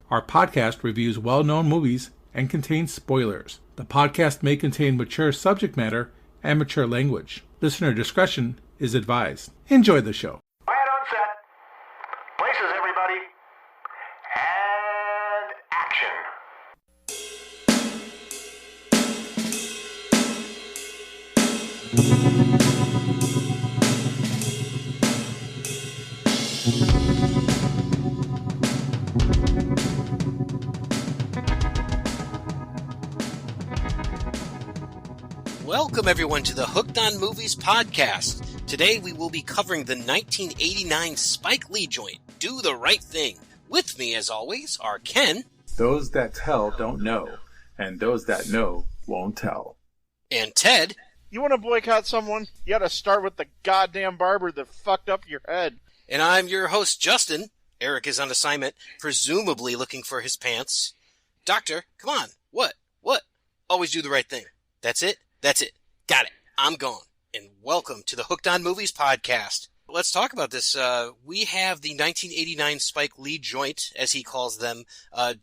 Our podcast reviews well-known movies and contains spoilers. The podcast may contain mature subject matter and mature language. Listener discretion is advised. Enjoy the show. Quiet on set. Places, everybody. And action. Welcome, everyone, to the Hooked on Movies podcast. Today, we will be covering the 1989 Spike Lee joint, Do the Right Thing. With me, as always, are Ken. Those that tell don't know, and those that know won't tell. And Ted. You want to boycott someone? You gotta start with the goddamn barber that fucked up your head. And I'm your host, Justin. Eric is on assignment, presumably looking for his pants. Doctor, come on. What? Always do the right thing. That's it? That's it. Got it. I'm gone. And welcome to the Hooked on Movies podcast. Let's talk about this. We have the 1989 Spike Lee joint, as he calls them,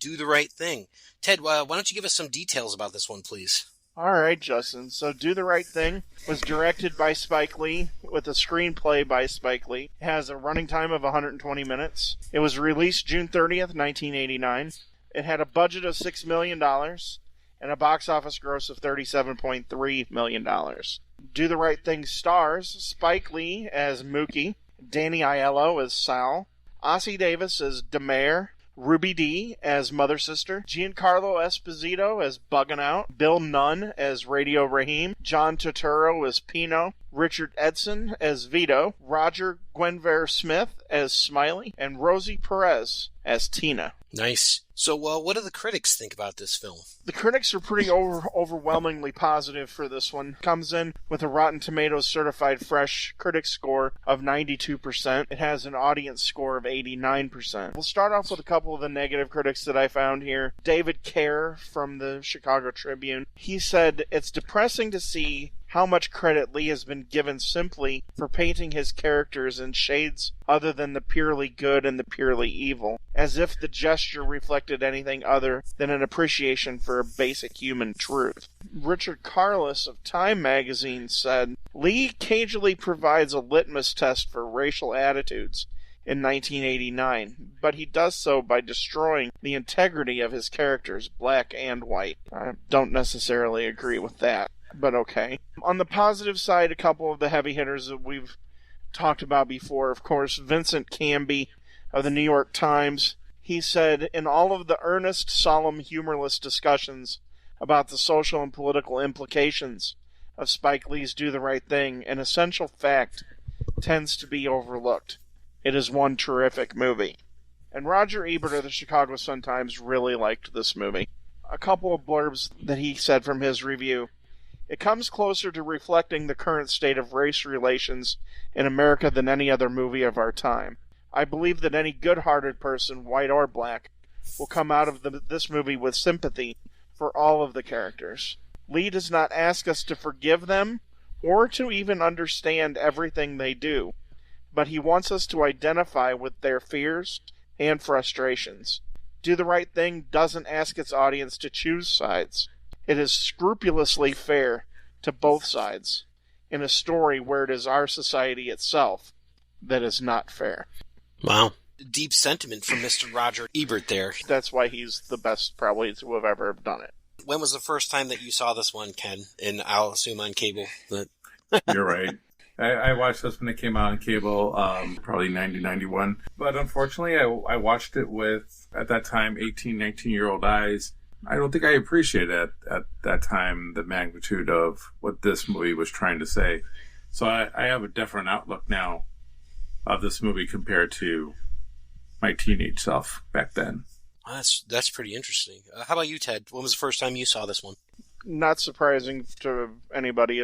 Do the Right Thing. Ted, why don't you give us some details about this one, please? Alright, Justin. So Do the Right Thing was directed by Spike Lee with a screenplay by Spike Lee. It has a running time of 120 minutes. It was released June 30th, 1989. It had a budget of $6 million. And a box office gross of $37.3 million. Do the Right Thing stars Spike Lee as Mookie, Danny Aiello as Sal, Ossie Davis as DeMare, Ruby Dee as Mother Sister, Giancarlo Esposito as Buggin' Out, Bill Nunn as Radio Raheem, John Turturro as Pino, Richard Edson as Vito, Roger Guenveur Smith as Smiley, and Rosie Perez as Tina. Nice. So, what do the critics think about this film? The critics are pretty overwhelmingly positive for this one. Comes in with a Rotten Tomatoes certified fresh critic score of 92%. It has an audience score of 89%. We'll start off with a couple of the negative critics that I found here. David Kerr from the Chicago Tribune. He said, "It's depressing to see how much credit Lee has been given simply for painting his characters in shades other than the purely good and the purely evil, as if the gesture reflected anything other than an appreciation for a basic human truth." Richard Carlos of Time magazine said, "Lee cagily provides a litmus test for racial attitudes in 1989, but he does so by destroying the integrity of his characters, black and white." I don't necessarily agree with that, but okay. On the positive side, a couple of the heavy hitters that we've talked about before, of course, Vincent Canby of the New York Times. He said, "In all of the earnest, solemn, humorless discussions about the social and political implications of Spike Lee's Do the Right Thing, an essential fact tends to be overlooked. It is one terrific movie." And Roger Ebert of the Chicago Sun-Times really liked this movie. A couple of blurbs that he said from his review. "It comes closer to reflecting the current state of race relations in America than any other movie of our time. I believe that any good-hearted person, white or black, will come out of this movie with sympathy for all of the characters. Lee does not ask us to forgive them or to even understand everything they do, but he wants us to identify with their fears and frustrations. Do the Right Thing doesn't ask its audience to choose sides. It is scrupulously fair to both sides in a story where it is our society itself that is not fair." Wow. Deep sentiment from Mr. Roger Ebert there. That's why he's the best probably to have ever done it. When was the first time that you saw this one, Ken? And I'll assume on cable. But You're right. I watched this when it came out on cable, probably 91. But unfortunately, I watched it with, at that time, 18, 19-year-old eyes. I don't think I appreciated at that time the magnitude of what this movie was trying to say. So I have a different outlook now of this movie compared to my teenage self back then. Well, that's pretty interesting. How about you, Ted? When was the first time you saw this one? Not surprising to anybody.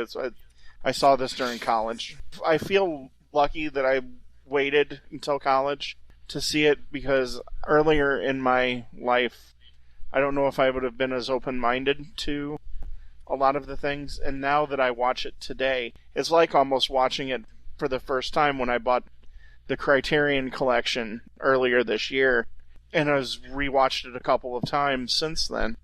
I saw this during college. I feel lucky that I waited until college to see it because earlier in my life, I don't know if I would have been as open-minded to a lot of the things. And now that I watch it today, it's like almost watching it for the first time when I bought the Criterion Collection earlier this year. and I was rewatched it a couple of times since then.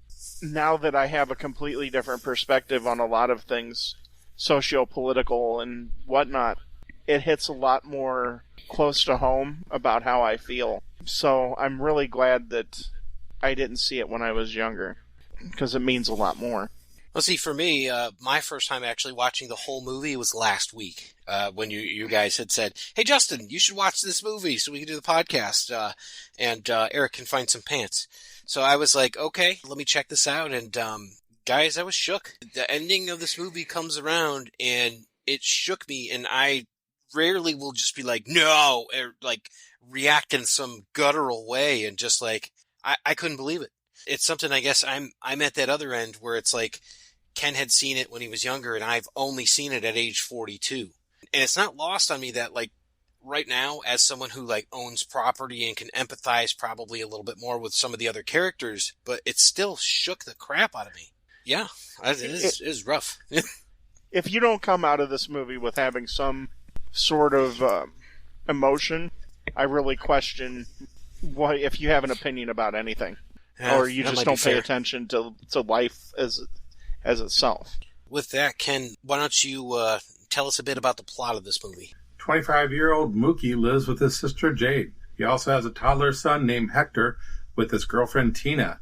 Now that I have a completely different perspective on a lot of things, socio-political and whatnot, it hits a lot more close to home about how I feel. So I'm really glad that I didn't see it when I was younger, because it means a lot more. Well, see, for me, my first time actually watching the whole movie was last week, when you guys had said, "Hey, Justin, you should watch this movie so we can do the podcast, and Eric can find some pants." So I was like, okay, let me check this out. And guys, I was shook. The ending of this movie comes around, and it shook me, and I rarely will just be like, no, or like react in some guttural way, and just like, I couldn't believe it. It's something, I guess I'm at that other end where it's like, Ken had seen it when he was younger, and I've only seen it at age 42. And it's not lost on me that, like, right now, as someone who, like, owns property and can empathize probably a little bit more with some of the other characters, but it still shook the crap out of me. Yeah, it is rough. If you don't come out of this movie with having some sort of emotion, I really question if you have an opinion about anything. Yeah, or you just don't pay attention to life as itself. With that, Ken, why don't you tell us a bit about the plot of this movie? 25-year-old Mookie lives with his sister Jade. He also has a toddler son named Hector with his girlfriend Tina.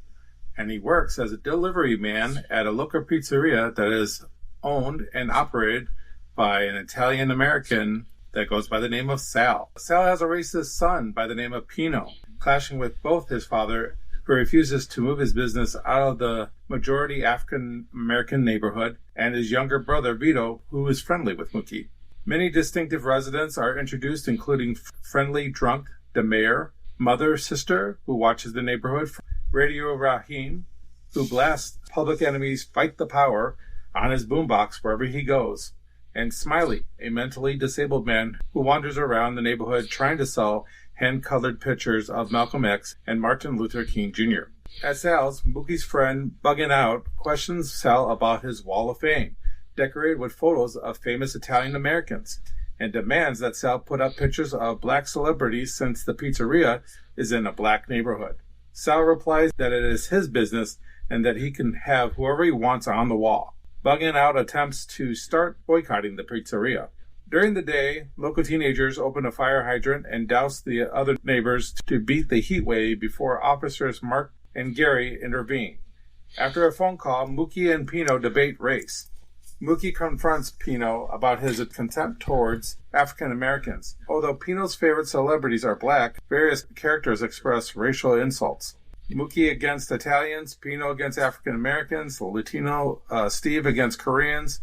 And he works as a delivery man at a local pizzeria that is owned and operated by an Italian-American that goes by the name of Sal. Sal has a racist son by the name of Pino, clashing with both his father, who refuses to move his business out of the majority African-American neighborhood, and his younger brother, Vito, who is friendly with Mookie. Many distinctive residents are introduced, including friendly drunk, the mayor, mother, sister, who watches the neighborhood, Radio Rahim, who blasts Public Enemy's Fight the Power on his boombox wherever he goes, and Smiley, a mentally disabled man who wanders around the neighborhood trying to sell hand-colored pictures of Malcolm X and Martin Luther King Jr. At Sal's, Mookie's friend, Buggin' Out, questions Sal about his Wall of Fame, decorated with photos of famous Italian Americans, and demands that Sal put up pictures of black celebrities since the pizzeria is in a black neighborhood. Sal replies that it is his business and that he can have whoever he wants on the wall. Buggin' Out attempts to start boycotting the pizzeria. During the day, local teenagers open a fire hydrant and douse the other neighbors to beat the heat wave before officers Mark and Gary intervene. After a phone call, Mookie and Pino debate race. Mookie confronts Pino about his contempt towards African Americans. Although Pino's favorite celebrities are black, various characters express racial insults. Mookie against Italians, Pino against African Americans, Latino Steve against Koreans,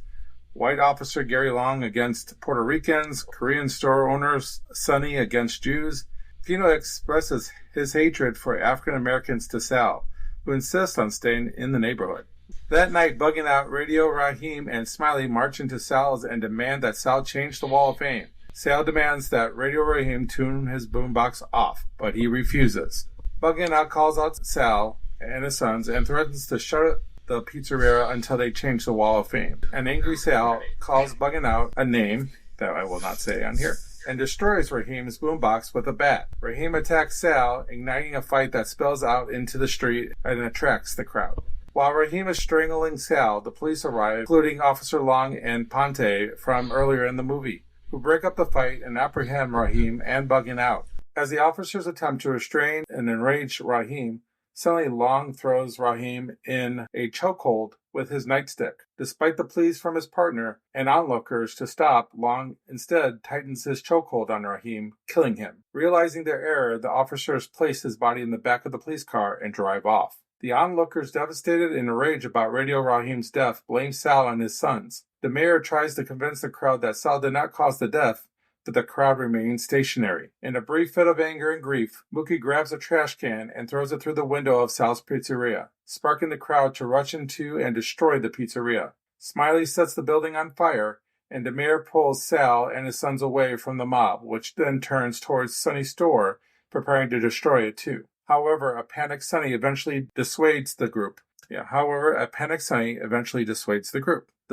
white officer Gary Long against Puerto Ricans, Korean store owners Sonny against Jews. Pino expresses his hatred for African Americans to Sal, who insists on staying in the neighborhood. That night, Buggin' Out, Radio Rahim, and Smiley march into Sal's and demand that Sal change the Wall of Fame. Sal demands that Radio Rahim tune his boombox off, but he refuses. Buggin' Out calls out Sal and his sons and threatens to shut the pizzeria until they change the Wall of Fame. An angry Sal calls Buggin' Out a name that I will not say on here and destroys Rahim's boombox with a bat. Rahim attacks Sal, igniting a fight that spills out into the street and attracts the crowd. While Rahim is strangling Sal, the police arrive, including Officer Long and Ponte from earlier in the movie, who break up the fight and apprehend Rahim and Buggin' Out. As the officers attempt to restrain an enraged Rahim, suddenly Long throws Rahim in a chokehold with his nightstick. Despite the pleas from his partner and onlookers to stop, Long instead tightens his chokehold on Rahim, killing him. Realizing their error, the officers place his body in the back of the police car and drive off. The onlookers, devastated and enraged about Radio Rahim's death, blame Sal and his sons. The mayor tries to convince the crowd that Sal did not cause the death, but the crowd remains stationary. In a brief fit of anger and grief, Mookie grabs a trash can and throws it through the window of Sal's pizzeria, sparking the crowd to rush into and destroy the pizzeria. Smiley sets the building on fire, and the mayor pulls Sal and his sons away from the mob, which then turns towards Sonny's store, preparing to destroy it too. However, a panicked Sonny eventually dissuades the group. The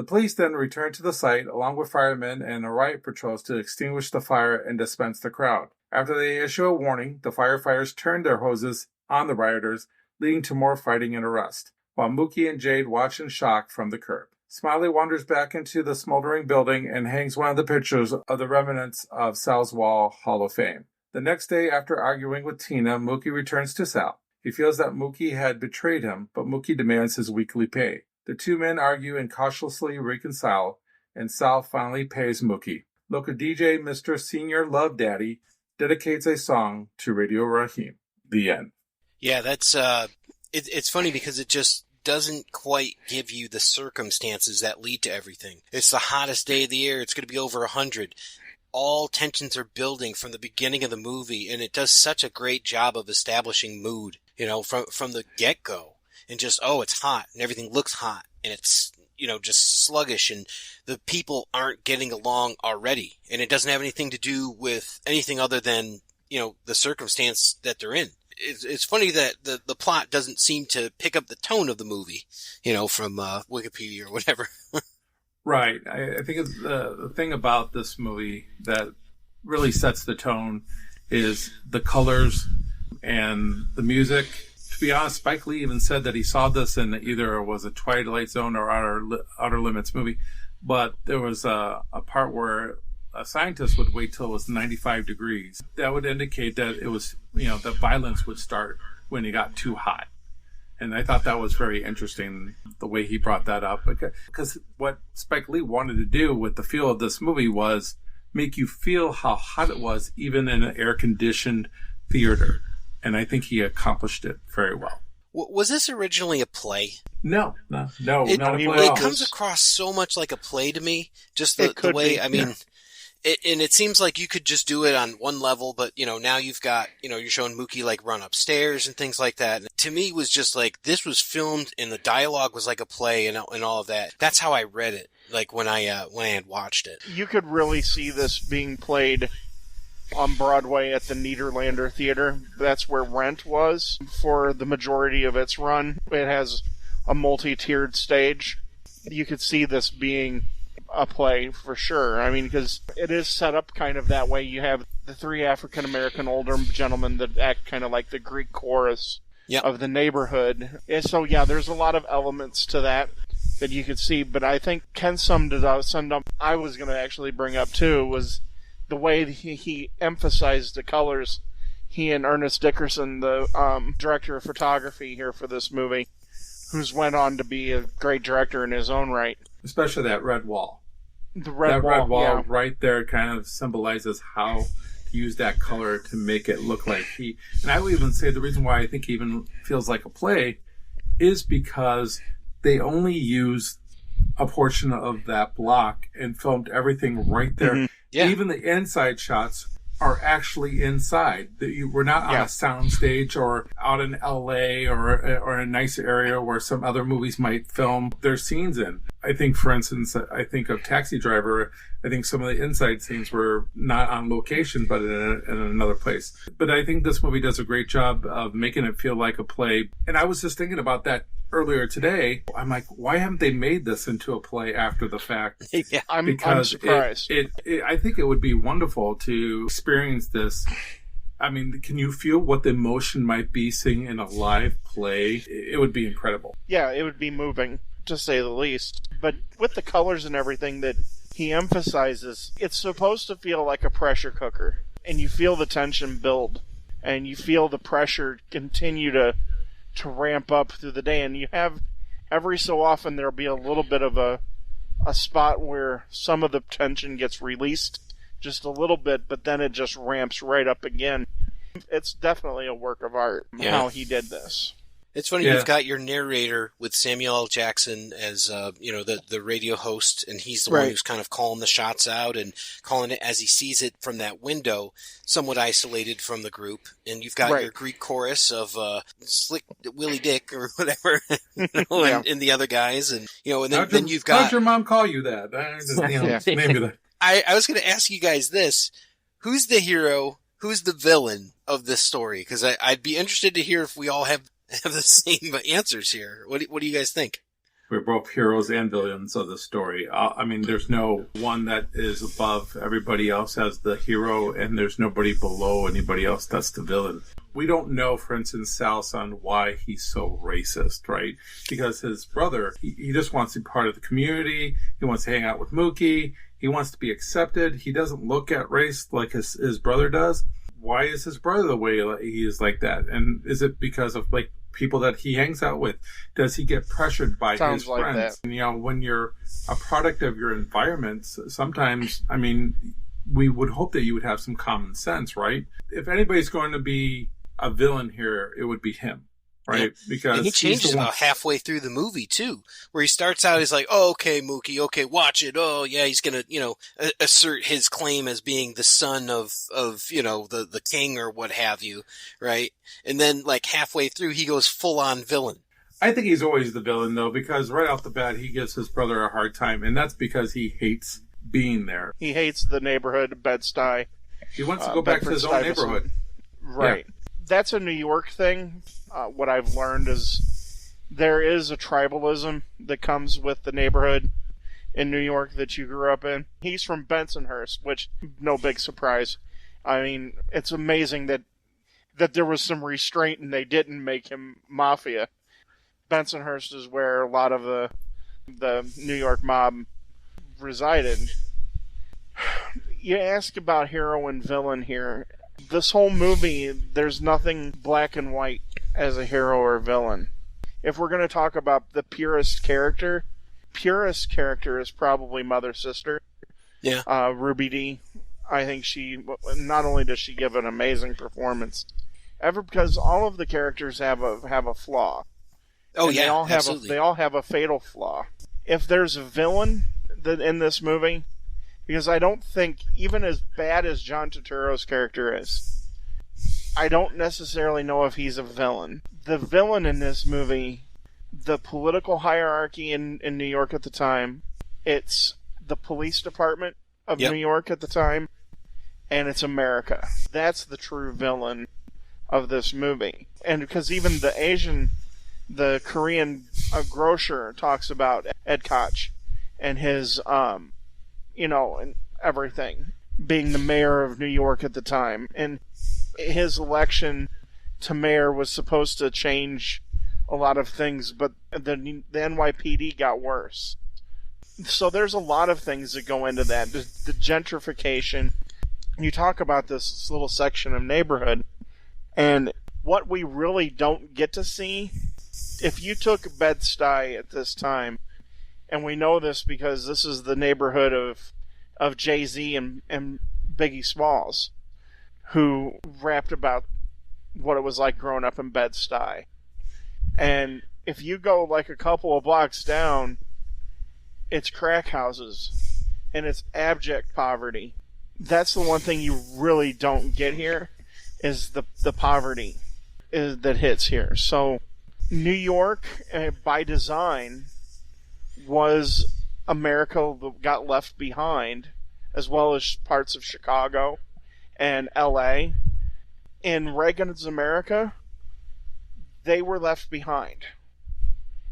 police then return to the site along with firemen and a riot patrols to extinguish the fire and disperse the crowd. After they issue a warning, the firefighters turn their hoses on the rioters, leading to more fighting and arrest, while Mookie and Jade watch in shock from the curb. Smiley wanders back into the smoldering building and hangs one of the pictures of the remnants of Sal's Wall Hall of Fame. The next day, after arguing with Tina, Mookie returns to Sal. He feels that Mookie had betrayed him, but Mookie demands his weekly pay. The two men argue and cautiously reconcile, and Sal finally pays Mookie. Local DJ Mr. Senior Love Daddy dedicates a song to Radio Raheem. The end. Yeah, that's it's funny because it just doesn't quite give you the circumstances that lead to everything. It's the hottest day of the year. It's going to be over 100. All tensions are building from the beginning of the movie, and it does such a great job of establishing mood, from the get-go. And just, it's hot, and everything looks hot, and it's, just sluggish, and the people aren't getting along already. And it doesn't have anything to do with anything other than, the circumstance that they're in. It's funny that the plot doesn't seem to pick up the tone of the movie, from Wikipedia or whatever. Right. I think the thing about this movie that really sets the tone is the colors and the music. To be honest, Spike Lee even said that he saw this in either was a Twilight Zone or Outer Limits movie, but there was a part where a scientist would wait till it was 95 degrees. That would indicate that it was, that violence would start when it got too hot. And I thought that was very interesting, the way he brought that up. Because what Spike Lee wanted to do with the feel of this movie was make you feel how hot it was, even in an air-conditioned theater. And I think he accomplished it very well. Was this originally a play? No, not a play at all. It comes across so much like a play to me. Just the way, and it seems like you could just do it on one level, but, now you've got, you're showing Mookie, run upstairs and things like that. And to me, it was just this was filmed and the dialogue was like a play and all of that. That's how I read it, when I had watched it. You could really see this being played on Broadway at the Nederlander Theater. That's where Rent was for the majority of its run. It has a multi-tiered stage. You could see this being a play for sure. Because it is set up kind of that way. You have the three African-American older gentlemen that act kind of like the Greek chorus of the neighborhood. And so, there's a lot of elements to that you could see. But I think Ken summed it up. I was going to actually bring up, too, was the way he emphasized the colors. He and Ernest Dickerson, the director of photography here for this movie, who's went on to be a great director in his own right. Especially that red wall. The red wall right there kind of symbolizes how to use that color to make it look like he. And I would even say the reason why I think he even feels like a play is because they only used a portion of that block and filmed everything right there. Mm-hmm. Yeah. Even the inside shots are actually inside. We're not on a sound stage or out in LA or a nice area where some other movies might film their scenes in. I think, for instance, of Taxi Driver, I think some of the inside scenes were not on location, but in another place. But I think this movie does a great job of making it feel like a play. And I was just thinking about that earlier today. I'm like, why haven't they made this into a play after the fact? I'm surprised. I think it would be wonderful to experience this. Can you feel what the emotion might be seeing in a live play? It would be incredible. Yeah, it would be moving, to say the least. But with the colors and everything that he emphasizes, it's supposed to feel like a pressure cooker. And you feel the tension build. And you feel the pressure continue to ramp up through the day. And you have, every so often, there'll be a little bit of a spot where some of the tension gets released just a little bit, but then it just ramps right up again. It's definitely a work of art, how he did this. It's funny, you've got your narrator with Samuel L. Jackson as, the radio host, and he's the one who's kind of calling the shots out and calling it as he sees it from that window, somewhat isolated from the group. And you've got your Greek chorus of Slick Willie Dick or whatever, and the other guys, and then you've got. How'd your mom call you that? Maybe that. I was going to ask you guys this: who's the hero? Who's the villain of this story? Because I'd be interested to hear if we all have the same answers here. What do you guys think? We're both heroes and villains of the story. There's no one that is above everybody else as the hero, and there's nobody below anybody else that's the villain. we don't know, for instance, Sal's son, why he's so racist, right? Because his brother, he just wants to be part of the community. He wants to hang out with Mookie. He wants to be accepted. He doesn't look at race like his brother does. Why is his brother the way he is like that? And is it because of like people that he hangs out with? Does he get pressured by his like friends? that. You know, when you're a product of your environment, sometimes, I mean, we would hope that you would have some common sense, right? If anybody's going to be a villain here, it would be him, right? Yeah. Because and he changes about halfway through the movie too, where he starts out, he's like, "Oh, okay, Mookie, okay, watch it. Oh, yeah, he's gonna, assert his claim as being the son of the king or what have you, right?" And then like halfway through, he goes full on villain. I think he's always the villain though, because right off the bat, he gives his brother a hard time, and that's because he hates being there. He hates the neighborhood, Bed-Stuy. He wants to go back to his own neighborhood. Right. Yeah. That's a New York thing. What I've learned is there is a tribalism that comes with the neighborhood in New York that you grew up in. He's from Bensonhurst, which, no big surprise. I mean, it's amazing that there was some restraint and they didn't make him mafia. Bensonhurst is where a lot of the New York mob resided. You ask about hero and villain here. This whole movie, there's nothing black and white as a hero or villain. If we're going to talk about the purest character is probably Mother's sister. Yeah. Ruby Dee. I think she, not only does she give an amazing performance, because all of the characters have a flaw. Oh, and yeah, absolutely. They all have a fatal flaw. If there's a villain in this movie, because I don't think, even as bad as John Turturro's character is, I don't necessarily know if he's a villain. The villain in this movie, the political hierarchy in New York at the time, it's the police department of New York at the time, and it's America. That's the true villain of this movie. And because even the Korean grocer talks about Ed Koch and his, and everything, being the mayor of New York at the time. And his election to mayor was supposed to change a lot of things, but the NYPD got worse. So there's a lot of things that go into that. The gentrification. You talk about this little section of neighborhood, and what we really don't get to see, if you took Bed-Stuy at this time, and we know this because this is the neighborhood of Jay-Z and Biggie Smalls, who rapped about what it was like growing up in Bed-Stuy. And if you go like a couple of blocks down, it's crack houses, and it's abject poverty. That's the one thing you really don't get here, is the poverty that hits here. So New York, by design, was America that got left behind, as well as parts of Chicago and LA. In Reagan's America, they were left behind.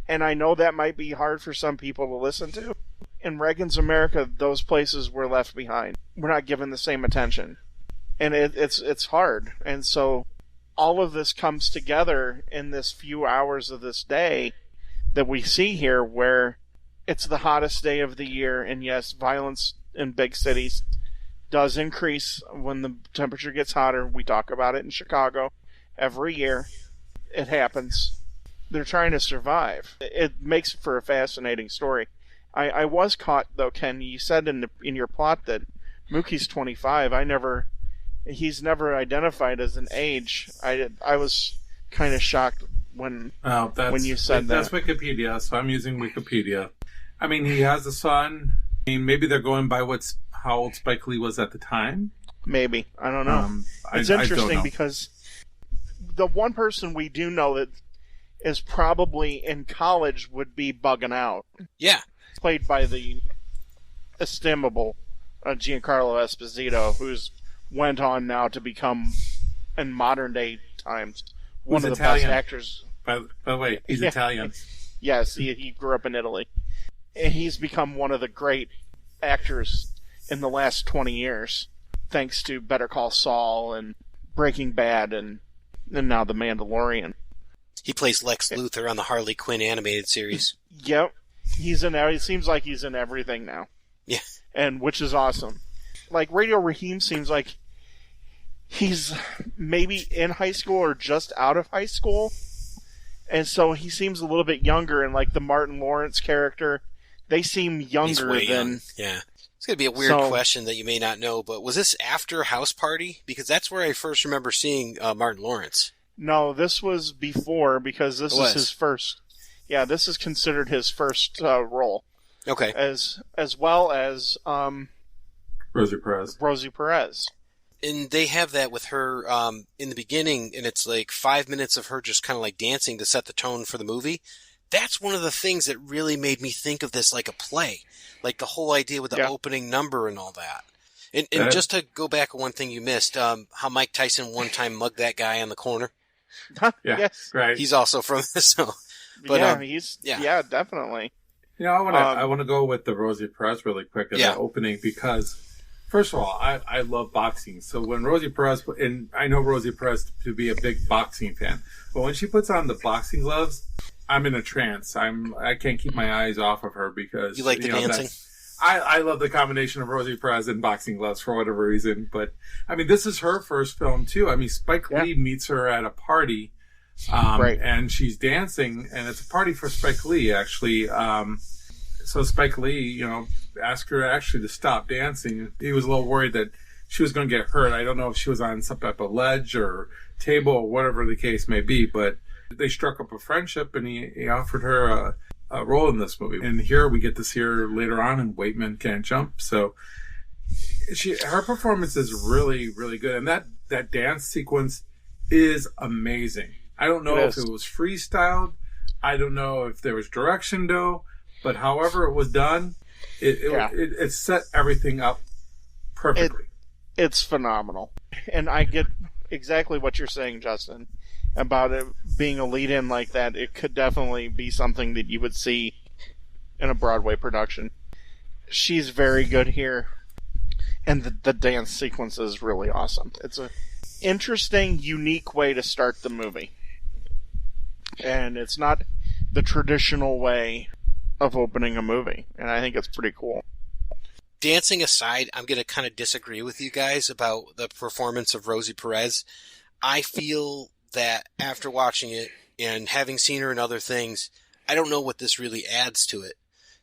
And I know that might be hard for some people to listen to. In Reagan's America, those places were left behind. We're not given the same attention. And it's hard. And so all of this comes together in this few hours of this day that we see here, where it's the hottest day of the year, and yes, violence in big cities does increase when the temperature gets hotter. We talk about it in Chicago every year. It happens. They're trying to survive. It makes for a fascinating story. I was caught, though, Ken, you said in your plot that Mookie's 25. He's never identified as an age. I was kind of shocked when you said that. That's Wikipedia, so I'm using Wikipedia. I mean, he has a son. I mean, maybe they're going by how old Spike Lee was at the time. Maybe. I don't know. It's interesting I don't know. Because the one person we do know that is probably in college would be Bugging Out. Yeah. Played by the estimable Giancarlo Esposito, who's went on now to become, in modern day times, one of the best actors. By the way, he's Italian. Yes, he grew up in Italy. And he's become one of the great actors in the last 20 years, thanks to Better Call Saul and Breaking Bad and and now The Mandalorian. He plays Lex Luthor on the Harley Quinn animated series. Yep. He's in it seems like he's in everything now. Yeah. And which is awesome. Like Radio Raheem seems like he's maybe in high school or just out of high school. And so he seems a little bit younger, and like the Martin Lawrence character, they seem younger than young. Yeah. It's going to be a weird question that you may not know, but was this after House Party? Because that's where I first remember seeing Martin Lawrence. No, this was before, because this is his first. Yeah, this is considered his first role. Okay. As well as Rosie Perez. Rosie Perez. And they have that with her in the beginning, and it's like 5 minutes of her just kind of like dancing to set the tone for the movie. That's one of the things that really made me think of this like a play. Like the whole idea with the opening number and all that. And just to go back on one thing you missed, how Mike Tyson one time mugged that guy on the corner. Yes. Right. He's also from this. So, but, definitely. You know, I want to go with the Rosie Perez really quick in that opening because, first of all, I love boxing. So when Rosie Perez, and I know Rosie Perez to be a big boxing fan, but when she puts on the boxing gloves, I'm in a trance. I can't keep my eyes off of her because you like the dancing. I love the combination of Rosie Perez and boxing gloves for whatever reason. But I mean, this is her first film too. I mean, Spike Lee meets her at a party, and she's dancing, and it's a party for Spike Lee actually. So Spike Lee, asked her actually to stop dancing. He was a little worried that she was going to get hurt. I don't know if she was on some type of ledge or table or whatever the case may be, but they struck up a friendship, and he offered her a role in this movie. And here we get to see her later on in White Men Can't Jump. So her performance is really, really good. And that dance sequence is amazing. I don't know if it was freestyled. I don't know if there was direction though, but however it was done, it set everything up perfectly. It's phenomenal. And I get exactly what you're saying, Justin, about it being a lead-in like that. It could definitely be something that you would see in a Broadway production. She's very good here, and the dance sequence is really awesome. It's an interesting, unique way to start the movie, and it's not the traditional way of opening a movie, and I think it's pretty cool. Dancing aside, I'm going to kind of disagree with you guys about the performance of Rosie Perez. I feel that after watching it and having seen her in other things, I don't know what this really adds to it.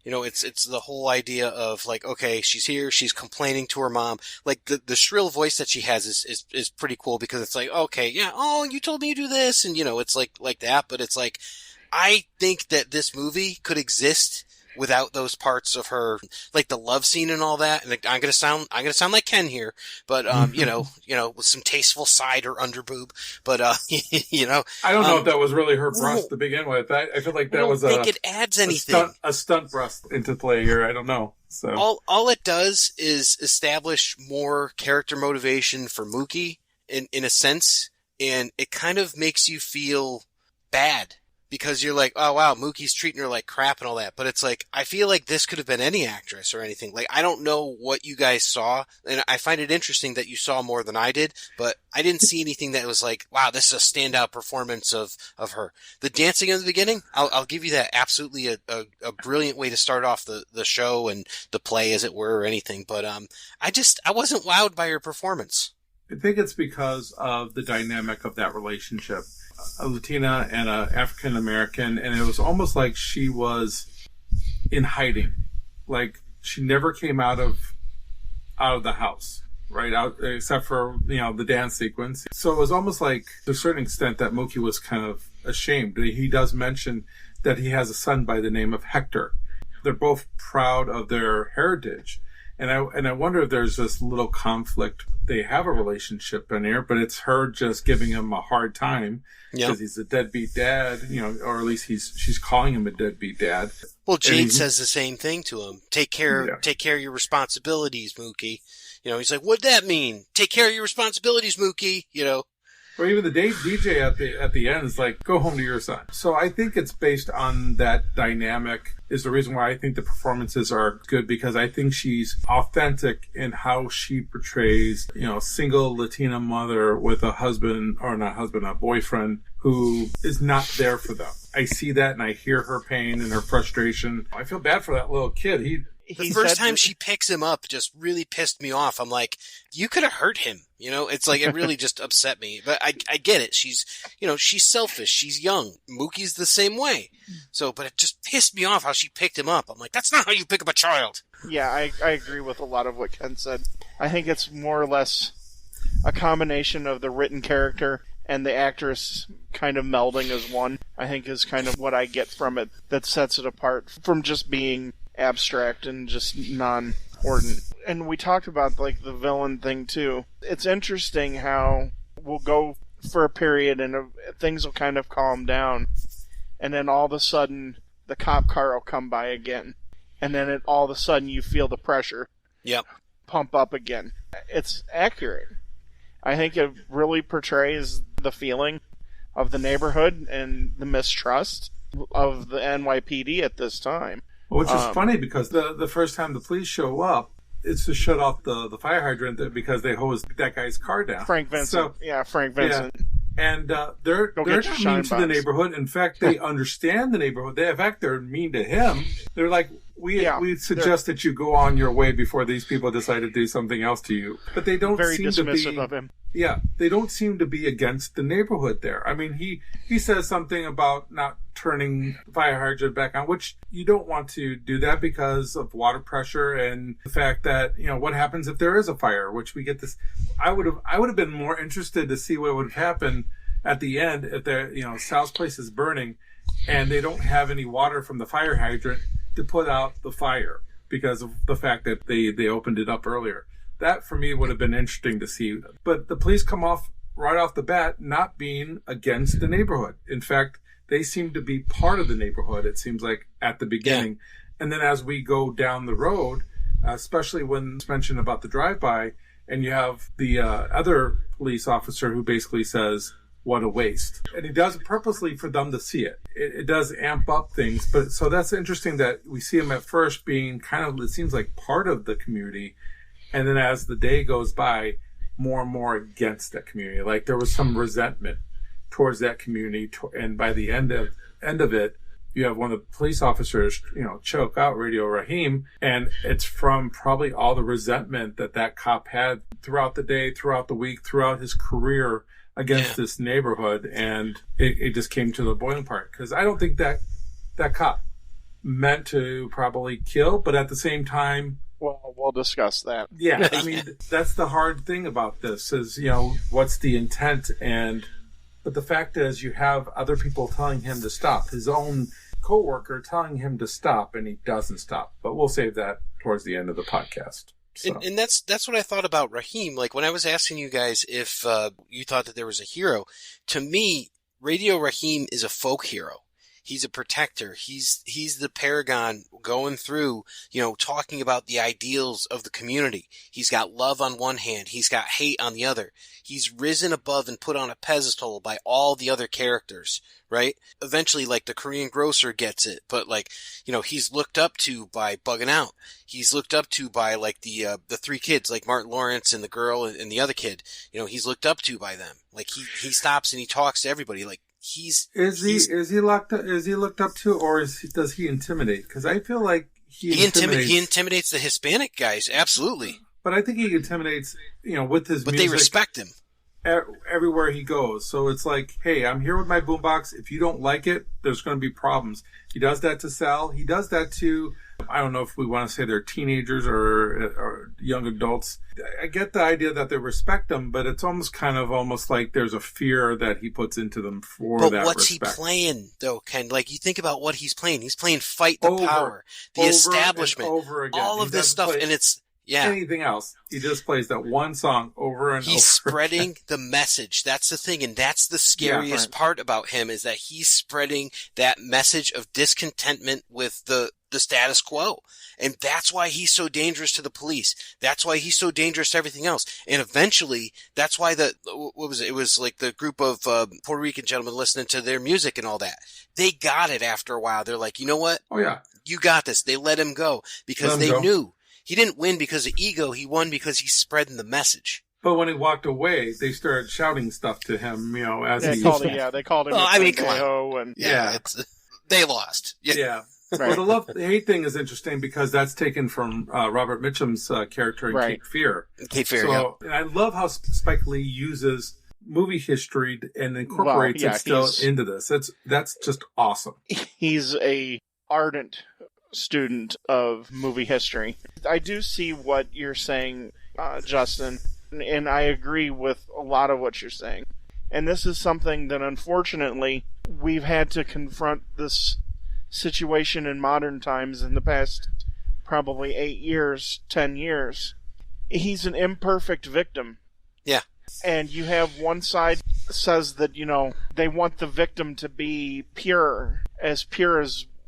It's the whole idea of like, okay, she's here, she's complaining to her mom. Like the shrill voice that she has is pretty cool because it's like, okay, yeah, oh, you told me to do this, and it's like that. But it's like, I think that this movie could exist without those parts of her, like the love scene and all that. And I'm gonna sound like Ken here, but with some tasteful side or under boob. But I don't know if that was really her breast to begin with. I feel like that was think it adds anything. A stunt breast into play here. I don't know. So all it does is establish more character motivation for Mookie in a sense, and it kind of makes you feel bad. Because you're like, oh wow, Mookie's treating her like crap and all that. But it's like, I feel like this could have been any actress or anything. Like, I don't know what you guys saw. And I find it interesting that you saw more than I did. But I didn't see anything that was like, wow, this is a standout performance of her. The dancing in the beginning, I'll give you that. Absolutely a brilliant way to start off the show and the play, as it were, or anything. But I wasn't wowed by her performance. I think it's because of the dynamic of that relationship. A Latina and a African American, and it was almost like she was in hiding, like she never came out of the house, right? Except for the dance sequence. So it was almost like, to a certain extent, that Mookie was kind of ashamed. He does mention that he has a son by the name of Hector. They're both proud of their heritage. And I wonder if there's this little conflict. They have a relationship in here, but it's her just giving him a hard time because he's a deadbeat dad, or at least she's calling him a deadbeat dad. Well, Jade says the same thing to him. Take care of your responsibilities, Mookie. He's like, what'd that mean? Take care of your responsibilities, Mookie. Or even the DJ at the end is like, go home to your son. So I think it's based on that dynamic is the reason why I think the performances are good, because I think she's authentic in how she portrays, single Latina mother with a husband, or not husband, a boyfriend who is not there for them. I see that and I hear her pain and her frustration. I feel bad for that little kid. The first time she picks him up just really pissed me off. I'm like, you could have hurt him. It's like, it really just upset me. But I get it. She's selfish. She's young. Mookie's the same way. But it just pissed me off how she picked him up. I'm like, that's not how you pick up a child. Yeah, I agree with a lot of what Ken said. I think it's more or less a combination of the written character and the actress kind of melding as one, I think is kind of what I get from it that sets it apart from just being abstract and just non-important. And we talked about like the villain thing too. It's interesting how we'll go for a period and things will kind of calm down, and then all of a sudden the cop car will come by again, and then all of a sudden you feel the pressure pump up again. It's accurate. I think it really portrays the feeling of the neighborhood and the mistrust of the NYPD at this time. Which is funny because the first time the police show up, it's to shut off the fire hydrant because they hosed that guy's car down. Frank Vincent. Frank Vincent. Yeah. And they're not mean to the neighborhood. In fact, they understand the neighborhood. In fact, they're mean to him. They're like, we suggest that you go on your way before these people decide to do something else to you. But they don't very seem to be dismissive of him. Yeah, they don't seem to be against the neighborhood there. I mean, he says something about not turning the fire hydrant back on, which you don't want to do that because of water pressure and the fact that, what happens if there is a fire, which we get this. I would have been more interested to see what would happen at the end if Sal's place is burning and they don't have any water from the fire hydrant to put out the fire because of the fact that they opened it up earlier. That, for me, would have been interesting to see. But the police come off right off the bat not being against the neighborhood. In fact, they seem to be part of the neighborhood, it seems like, at the beginning. Yeah. And then as we go down the road, especially when it's mentioned about the drive-by, and you have the other police officer who basically says, what a waste. And he does it purposely for them to see it. It does amp up things. But so that's interesting that we see him at first being kind of, it seems like, part of the community. And then as the day goes by, more and more against that community. Like there was some resentment towards that community. And by the end of it, you have one of the police officers, choke out Radio Raheem. And it's from probably all the resentment that cop had throughout the day, throughout the week, throughout his career against this neighborhood. And it just came to the boiling point. Because I don't think that cop meant to probably kill, but at the same time, well, we'll discuss that. Yeah, I mean, that's the hard thing about this is, what's the intent? But the fact is you have other people telling him to stop, his own coworker telling him to stop, and he doesn't stop. But we'll save that towards the end of the podcast. So. And that's what I thought about Raheem. Like when I was asking you guys if you thought that there was a hero, to me, Radio Raheem is a folk hero. He's a protector. He's the paragon going through, talking about the ideals of the community. He's got love on one hand. He's got hate on the other. He's risen above and put on a pedestal by all the other characters, right? Eventually, like the Korean grocer gets it, but he's looked up to by Bugging Out. He's looked up to by like the three kids, like Martin Lawrence and the girl and the other kid. He's looked up to by them. Like he stops and he talks to everybody. Like, is he looked up to, or does he intimidate? Because I feel like he intimidates the Hispanic guys, absolutely. But I think he intimidates, with his music. But they respect him everywhere he goes. So it's like, hey, I'm here with my boombox. If you don't like it, there's going to be problems. He does that to Sal. He does that to, I don't know if we want to say they're teenagers or young adults. I get the idea that they respect him, but it's almost like there's a fear that he puts into them for that respect. But what's he playing, though, Ken? Like, you think about what he's playing. He's playing Fight the Power, the establishment, all of this stuff, and it's Yeah. anything else. He just plays that one song over and over. He's spreading the message. That's the thing, and that's the scariest part about him, is that he's spreading that message of discontentment with the status quo. And that's why he's so dangerous to the police. That's why he's so dangerous to everything else. And eventually, that's why what was it? It was like the group of Puerto Rican gentlemen listening to their music and all that. They got it after a while. They're like, you know what? Oh, yeah. You got this. They let him go because they knew. He didn't win because of ego. He won because he's spreading the message. But when he walked away, they started shouting stuff to him, as they he... called him, they called him come on. And yeah. They lost. Yeah. Right. Well, the love-hate thing is interesting because that's taken from Robert Mitchum's character in Cape Fear. Cape Fear, and I love how Spike Lee uses movie history and incorporates it still into this. That's just awesome. He's a ardent student of movie history. I do see what you're saying, Justin, and I agree with a lot of what you're saying. And this is something that, unfortunately, we've had to confront this situation in modern times in the past probably 8 years, 10 years. He's an imperfect victim. Yeah. And you have one side says that, they want the victim to be pure as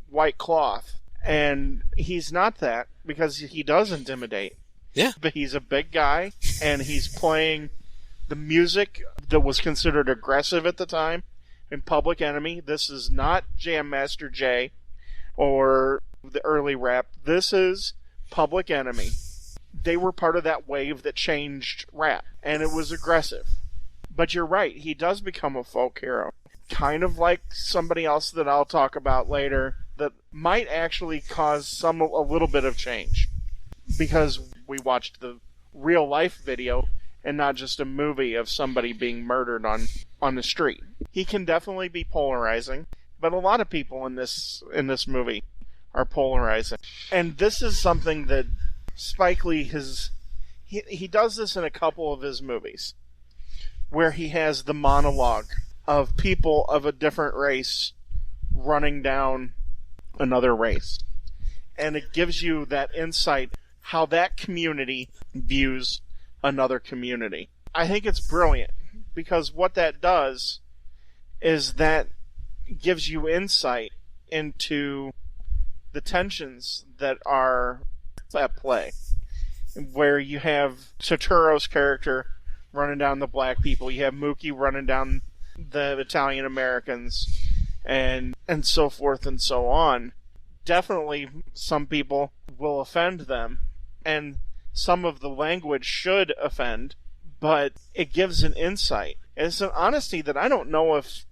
white cloth. And he's not that, because he does intimidate. Yeah. But he's a big guy, and he's playing the music that was considered aggressive at the time in Public Enemy. This is not Jam Master Jay or the early rap. This is Public Enemy. They were part of that wave that changed rap, and it was aggressive. But you're right, he does become a folk hero. Kind of like somebody else that I'll talk about later that might actually cause a little bit of change. Because we watched the real life video and not just a movie of somebody being murdered on the street. He can definitely be polarizing, but a lot of people in this movie are polarizing. And this is something that Spike Lee he does this in a couple of his movies, where he has the monologue of people of a different race running down another race. And it gives you that insight how that community views another community. I think it's brilliant, because what that does is that gives you insight into the tensions that are at play, where you have Turturro's character running down the black people, you have Mookie running down the Italian Americans, and so forth and so on. Definitely some people will offend them, and some of the language should offend, but it gives an insight. And it's an honesty that I don't know if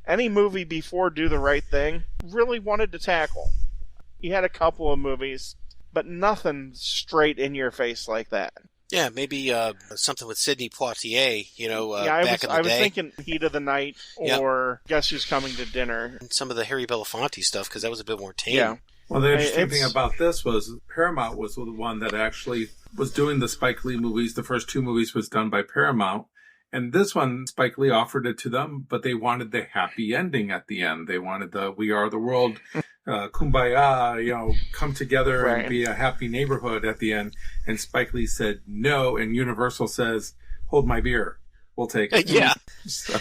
any movie before Do the Right Thing really wanted to tackle. You had a couple of movies, but nothing straight in your face like that. Yeah, maybe something with Sidney Poitier, back in the day. I was thinking Heat of the Night or Guess Who's Coming to Dinner. And some of the Harry Belafonte stuff, because that was a bit more tame. Yeah. Well, the interesting thing about this was Paramount was the one that actually was doing the Spike Lee movies. The first two movies was done by Paramount. And this one, Spike Lee offered it to them, but they wanted the happy ending at the end. They wanted the We Are the World, kumbaya, come together and be a happy neighborhood at the end. And Spike Lee said no, and Universal says, hold my beer. We'll take it. Yeah.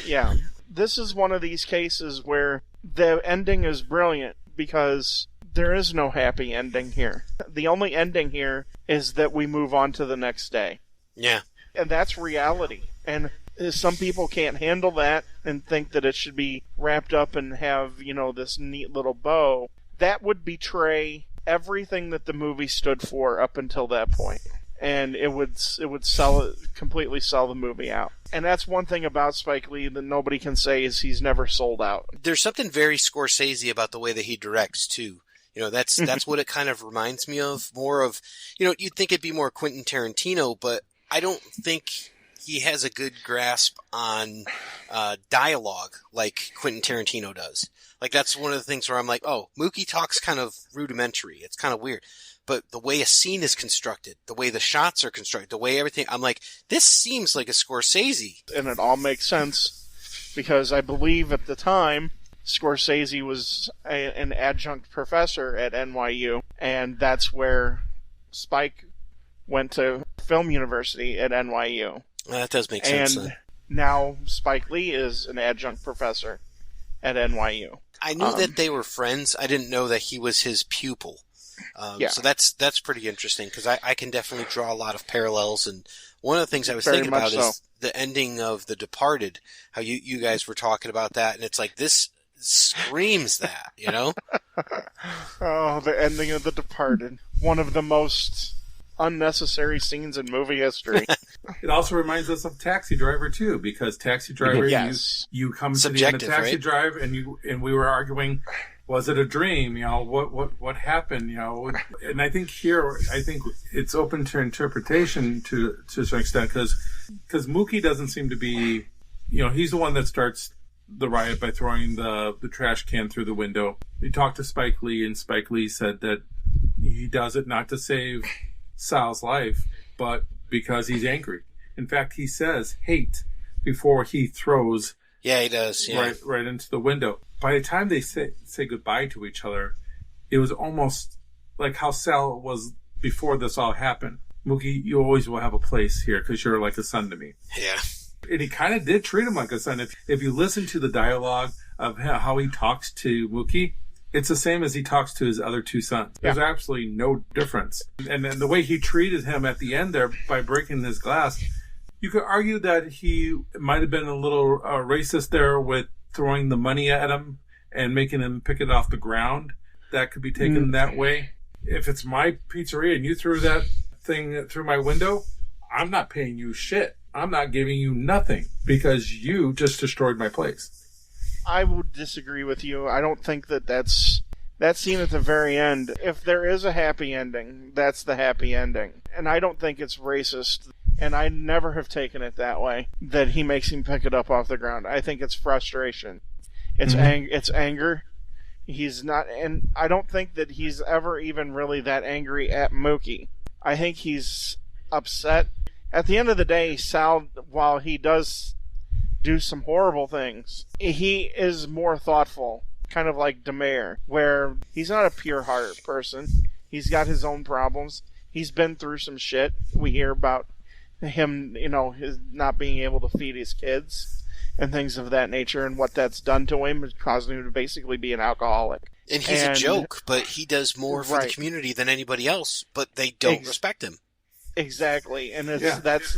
Yeah. This is one of these cases where the ending is brilliant, because there is no happy ending here. The only ending here is that we move on to the next day. Yeah. And that's reality. And some people can't handle that and think that it should be wrapped up and have, this neat little bow. That would betray everything that the movie stood for up until that point. And it would completely sell the movie out. And that's one thing about Spike Lee that nobody can say is he's never sold out. There's something very Scorsese about the way that he directs too. That's what it kind of reminds me of. More of, you'd think it'd be more Quentin Tarantino, but I don't think he has a good grasp on dialogue like Quentin Tarantino does. Like, that's one of the things where I'm like, oh, Mookie talks kind of rudimentary. It's kind of weird. But the way a scene is constructed, the way the shots are constructed, the way everything, I'm like, this seems like a Scorsese. And it all makes sense, because I believe at the time, Scorsese was an adjunct professor at NYU, and that's where Spike went to film university at NYU. That does make sense. And now Spike Lee is an adjunct professor at NYU. I knew that they were friends. I didn't know that he was his pupil. So that's pretty interesting, because I can definitely draw a lot of parallels. And one of the things I was thinking about is the ending of The Departed, how you guys were talking about that, and it's like, this screams that, you know? Oh, the ending of The Departed. One of the most unnecessary scenes in movie history. It also reminds us of Taxi Driver too, because Taxi Driver, yes. you come to the end of Taxi Drive, and we were arguing, was it a dream? You know, what happened? You know, and I think it's open to interpretation to a certain extent, because Mookie doesn't seem to be, you know, he's the one that starts the riot by throwing the trash can through the window. He talked to Spike Lee, and Spike Lee said that he does it not to save Sal's life, but because he's angry. In fact, he says hate before he throws. Yeah, he does. Yeah. Right into the window. By the time they say goodbye to each other, it was almost like how Sal was before this all happened. Mookie, you always will have a place here because you're like a son to me. Yeah. And he kind of did treat him like a son. If you listen to the dialogue of how he talks to Mookie, it's the same as he talks to his other two sons. There's absolutely no difference. And then the way he treated him at the end there by breaking his glass, you could argue that he might have been a little racist there with throwing the money at him and making him pick it off the ground. That could be taken that way. If it's my pizzeria and you threw that thing through my window, I'm not paying you shit. I'm not giving you nothing because you just destroyed my place. I would disagree with you. I don't think that's that scene at the very end. If there is a happy ending, that's the happy ending. And I don't think it's racist. And I never have taken it that way, that he makes him pick it up off the ground. I think it's frustration. It's it's anger. He's not, and I don't think that he's ever even really that angry at Mookie. I think he's upset. At the end of the day, Sal, while he does do some horrible things, he is more thoughtful, kind of like DeMare, where he's not a pure heart person. He's got his own problems. He's been through some shit. We hear about him, you know, his not being able to feed his kids and things of that nature, and what that's done to him is causing him to basically be an alcoholic. And he's a joke, but he does more for the community than anybody else, but they don't respect him. Exactly, and that's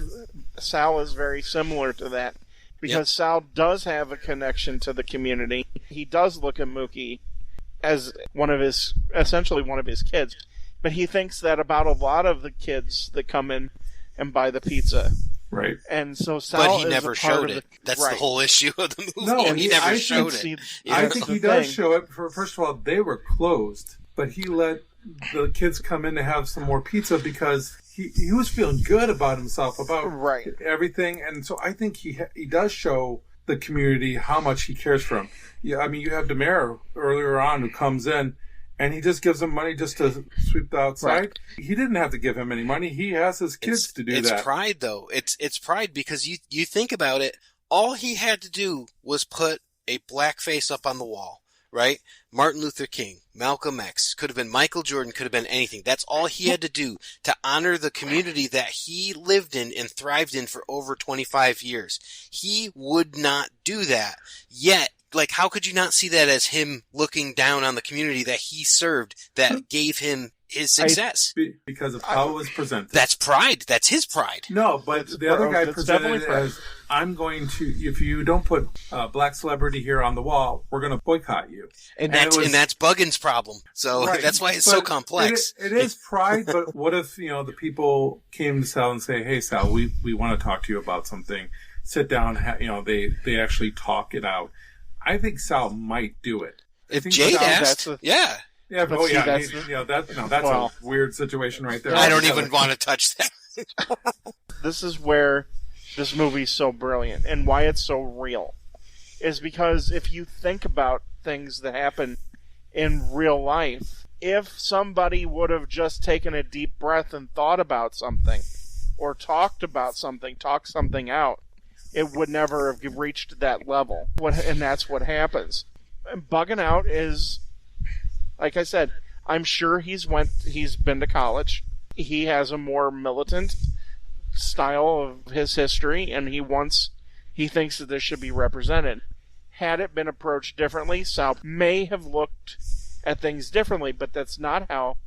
Sal is very similar to that, because Sal does have a connection to the community. He does look at Mookie as essentially one of his kids, but he thinks that about a lot of the kids that come in and buy the pizza. Right. And so Sal But he never showed it. That's the whole issue of the movie. No, he never showed it. I think he does show it. First of all, they were closed, but he let the kids come in to have some more pizza because he was feeling good about himself, about everything. And so I think he does show the community how much he cares for them. Yeah, I mean, you have DeMare earlier on who comes in, and he just gives them money just to sweep the outside. Right. He didn't have to give him any money. He has his kids to do that. It's pride, though. It's pride because you think about it. All he had to do was put a black face up on the wall, right? Martin Luther King, Malcolm X, could have been Michael Jordan, could have been anything. That's all he had to do to honor the community that he lived in and thrived in for over 25 years. He would not do that. Yet, like, how could you not see that as him looking down on the community that he served that gave him his success? Because of how it was presented. That's pride. That's his pride. No, but the other guy presented it as, I'm going to, if you don't put a black celebrity here on the wall, we're going to boycott you. And that's Buggins' problem. So that's why it's so complex. It is pride, but what if, the people came to Sal and say, hey, Sal, we want to talk to you about something. Sit down, they actually talk it out. I think Sal might do it. If Jade asked, Yeah, but that's a weird situation right there. I don't even want to touch that. This is where this movie's so brilliant and why it's so real. Is because if you think about things that happen in real life, if somebody would have just taken a deep breath and thought about something, or talked about something, talked something out, it would never have reached that level. And that's what happens. And bugging out is, like I said, I'm sure he's been to college. he has a more militant style of his history, and he thinks that this should be represented. Had it been approached differently, Sal may have looked at things differently, but that's not how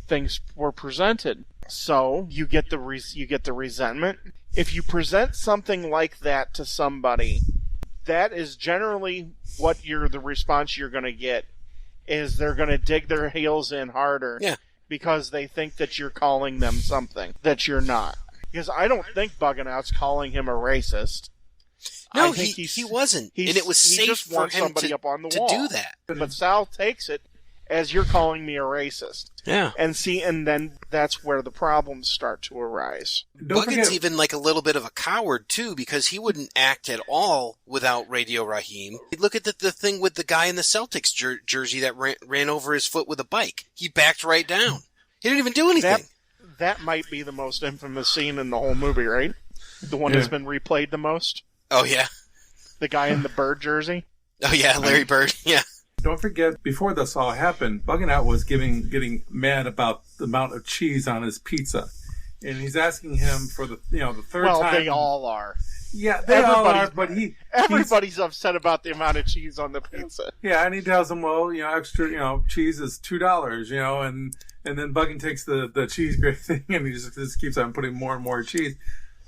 things were presented. So you get the resentment. If you present something like that to somebody, that is generally the response you're going to get. Is they're going to dig their heels in harder because they think that you're calling them something that you're not. Because I don't think Buggin' Out's calling him a racist. No, he wasn't. And it was safe for him to do that. But Sal takes it as you're calling me a racist. Yeah. And then that's where the problems start to arise. Buggin's even like a little bit of a coward, too, because he wouldn't act at all without Radio Raheem. Look at the thing with the guy in the Celtics jersey that ran over his foot with a bike. He backed right down. He didn't even do anything. That might be the most infamous scene in the whole movie, right? The one that's been replayed the most? Oh, yeah. The guy in the Bird jersey? Oh, yeah, Larry Bird, yeah. Don't forget, before this all happened, Buggin' Out was getting mad about the amount of cheese on his pizza. And he's asking him for the third time. Well, they all are. Yeah, they all are, but everybody's upset about the amount of cheese on the pizza. Yeah, and he tells him, well, extra, cheese is $2, and then Buggin takes the cheese grate thing and he just keeps on putting more and more cheese.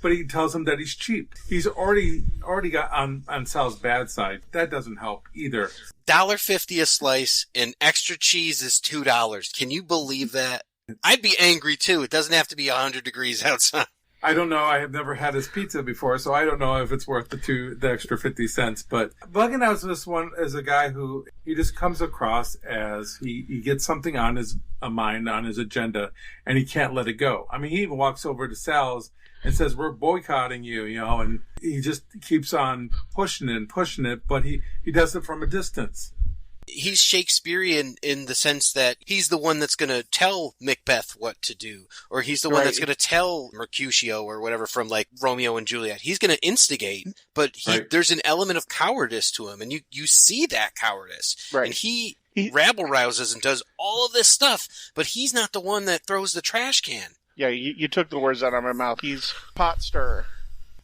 But he tells him that he's cheap. He's already got on Sal's bad side. That doesn't help either. $1.50 a slice and extra cheese is $2. Can you believe that? I'd be angry too. It doesn't have to be 100 degrees outside. I don't know. I have never had his pizza before, so I don't know if it's worth the extra 50 cents. But Buggin' Out is a guy who he just comes across as he gets something on his mind, on his agenda, and he can't let it go. I mean, he even walks over to Sal's and says, we're boycotting you, and he just keeps on pushing it, but he does it from a distance. He's Shakespearean in the sense that he's the one that's going to tell Macbeth what to do, or he's the one that's going to tell Mercutio or whatever from like Romeo and Juliet. He's going to instigate, but there's an element of cowardice to him, and you see that cowardice. Right. And he rabble-rouses and does all of this stuff, but he's not the one that throws the trash can. Yeah, you took the words out of my mouth. He's pot stirrer.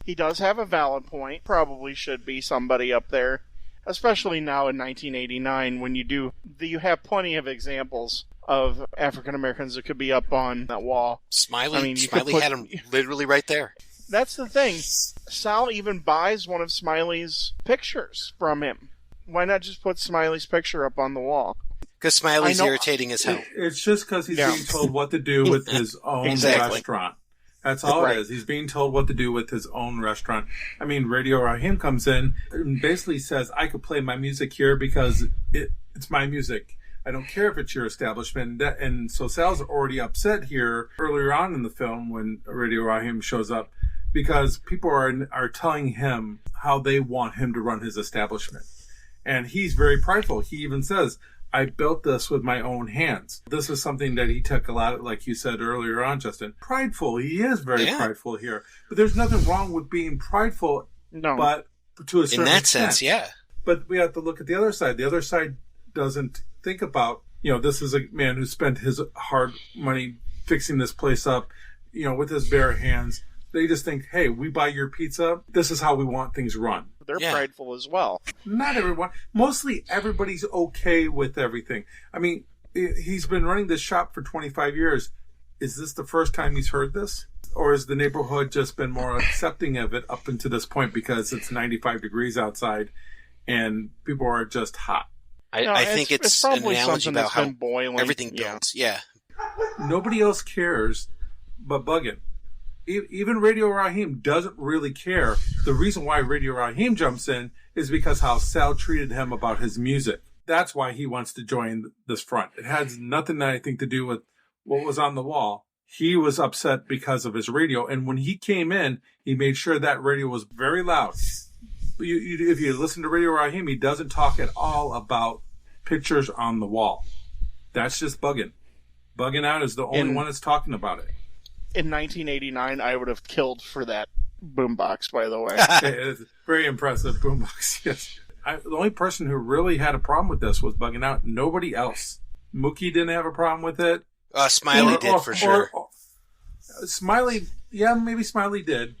He does have a valid point. Probably should be somebody up there, especially now in 1989 when you have plenty of examples of African Americans that could be up on that wall. Smiley had him literally right there. That's the thing. Sal even buys one of Smiley's pictures from him. Why not just put Smiley's picture up on the wall? Because Smiley's irritating as hell. It's just because he's being told what to do with his own restaurant. That's all it is. He's being told what to do with his own restaurant. I mean, Radio Raheem comes in and basically says, I could play my music here because it's my music. I don't care if it's your establishment. And so Sal's already upset here earlier on in the film when Radio Raheem shows up because people are telling him how they want him to run his establishment. And he's very prideful. He even says, I built this with my own hands. This is something that he took a lot, like you said earlier on, Justin. Prideful. He is very prideful here. But there's nothing wrong with being prideful. No. But to a certain extent. Sense, yeah. But we have to look at the other side. The other side doesn't think about, this is a man who spent his hard money fixing this place up, with his bare hands. They just think, hey, we buy your pizza. This is how we want things run. They're prideful as well. Not everyone. Mostly everybody's okay with everything. I mean, he's been running this shop for 25 years. Is this the first time he's heard this? Or has the neighborhood just been more accepting of it up until this point because it's 95 degrees outside and people are just hot? I think it's an analogy about how boiling. Everything builds. Yeah. Nobody else cares but Buggin'. Even Radio Raheem doesn't really care. The reason why Radio Raheem jumps in is because how Sal treated him about his music. That's why he wants to join this front. It has nothing, I think, to do with what was on the wall. He was upset because of his radio. And when he came in, he made sure that radio was very loud. If you listen to Radio Raheem, he doesn't talk at all about pictures on the wall. That's just Buggin'. Buggin' Out is the only one that's talking about it. In 1989, I would have killed for that boombox, by the way. It's very impressive boombox, yes. The only person who really had a problem with this was Buggin' Out. Nobody else. Mookie didn't have a problem with it. Smiley did, for sure. Smiley, yeah, maybe Smiley did.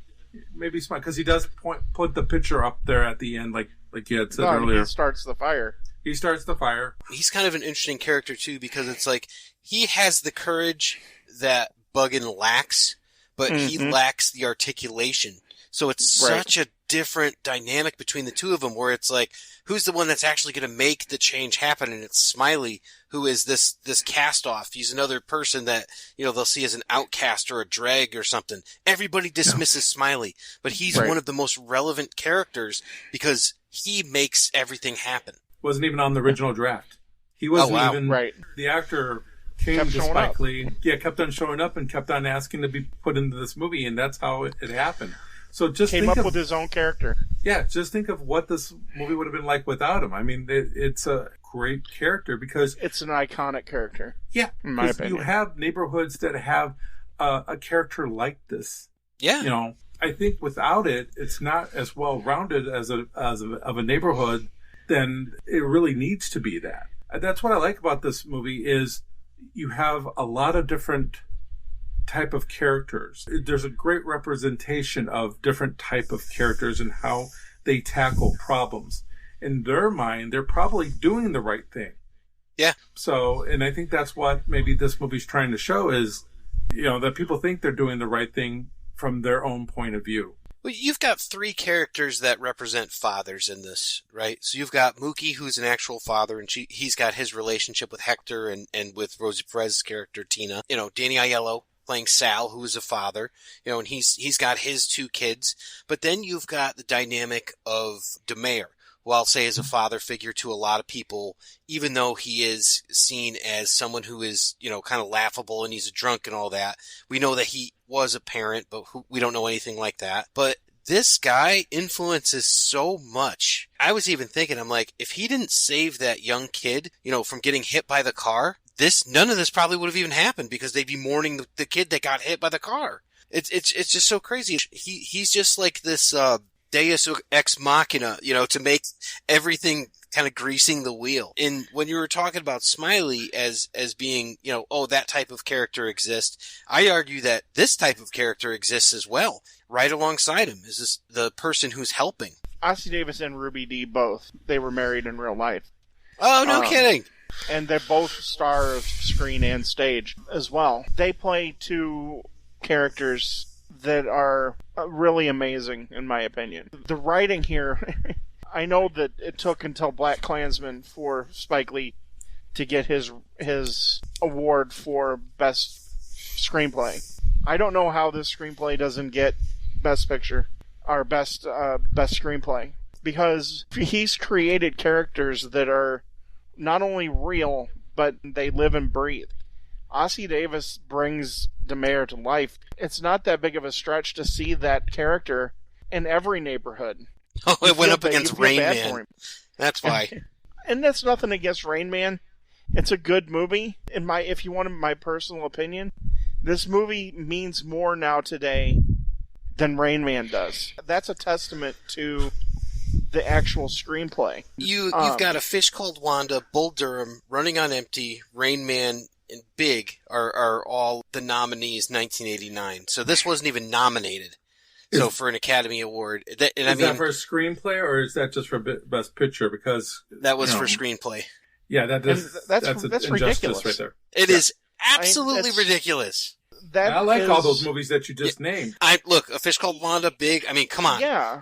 Maybe Smiley, because he does put the picture up there at the end, like you had said earlier. He starts the fire. He starts the fire. He's kind of an interesting character, too, because it's like he has the courage that Buggin lacks, but he lacks the articulation. So it's such a different dynamic between the two of them, where it's like, who's the one that's actually going to make the change happen? And it's Smiley, who is this cast-off. He's another person that, they'll see as an outcast or a drag or something. Everybody dismisses Smiley, but he's one of the most relevant characters because he makes everything happen. Wasn't even on the original draft. He wasn't even... Right. The actor came to Spike Lee. Yeah, kept on showing up and kept on asking to be put into this movie, and that's how it happened. So just came up with his own character. Yeah, just think of what this movie would have been like without him. I mean, it's a great character because... It's an iconic character. Yeah, in my opinion. You have neighborhoods that have a character like this. Yeah. I think without it, it's not as well-rounded as of a neighborhood than it really needs to be that. That's what I like about this movie is you have a lot of different type of characters. There's a great representation of different type of characters and how they tackle problems. In their mind, they're probably doing the right thing. Yeah. So, and I think that's what maybe this movie's trying to show is, that people think they're doing the right thing from their own point of view. Well, you've got three characters that represent fathers in this, right? So you've got Mookie, who's an actual father, and he's got his relationship with Hector and with Rosie Perez's character, Tina. Danny Aiello playing Sal, who is a father, and he's got his two kids. But then you've got the dynamic of DeMare, who I'll say is a father figure to a lot of people, even though he is seen as someone who is, kind of laughable and he's a drunk and all that. We know that he was a parent, but we don't know anything like that. But this guy influences so much. I was even thinking, I'm like, if he didn't save that young kid, from getting hit by the car, none of this probably would have even happened because they'd be mourning the kid that got hit by the car. It's just so crazy. He's just like this, Deus ex machina, to make everything kind of greasing the wheel. And when you were talking about Smiley as being, that type of character exists, I argue that this type of character exists as well. Right alongside him is this the person who's helping. Ossie Davis and Ruby Dee both. They were married in real life. Oh, no kidding. And they're both star of screen and stage as well. They play two characters that are really amazing, in my opinion. The writing here, I know that it took until BlacKkKlansman for Spike Lee to get his award for Best Screenplay. I don't know how this screenplay doesn't get Best Picture, or Best Screenplay, because he's created characters that are not only real, but they live and breathe. Ossie Davis brings DeMare to life. It's not that big of a stretch to see that character in every neighborhood. Oh, it went up against Rain Man. That's why. And that's nothing against Rain Man. It's a good movie. If you want my personal opinion, this movie means more now today than Rain Man does. That's a testament to the actual screenplay. You've got A Fish Called Wanda, Bull Durham, Running on Empty, Rain Man, and Big are all the nominees 1989. So this wasn't even nominated. So for an Academy Award. Is that for a screenplay or is that just for Best Picture? Because that was for screenplay. Yeah, that's ridiculous right there. It is absolutely ridiculous. I like all those movies that you just named. Look, A Fish Called Wanda, Big. I mean, come on. Yeah.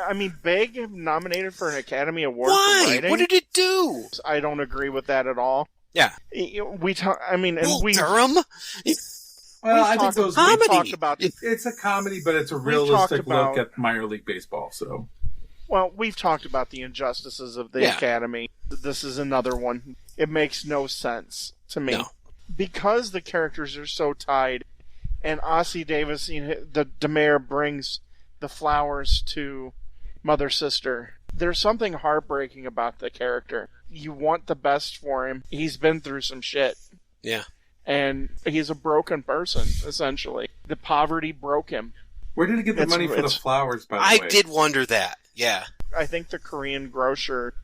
I mean, Big nominated for an Academy Award. Why? For writing? What did it do? I don't agree with that at all. Yeah. Durham? Well, I think those we talked about. It's a comedy, but it's a realistic look at minor league baseball. So, well, we've talked about the injustices of the Academy. This is another one. It makes no sense to me because the characters are so tied, and Ossie Davis, the DeMare brings the flowers to Mother Sister. There's something heartbreaking about the character. You want the best for him. He's been through some shit. Yeah. And he's a broken person, essentially. The poverty broke him. Where did he get the money for the flowers, by the way? I did wonder that, yeah. I think the Korean grocer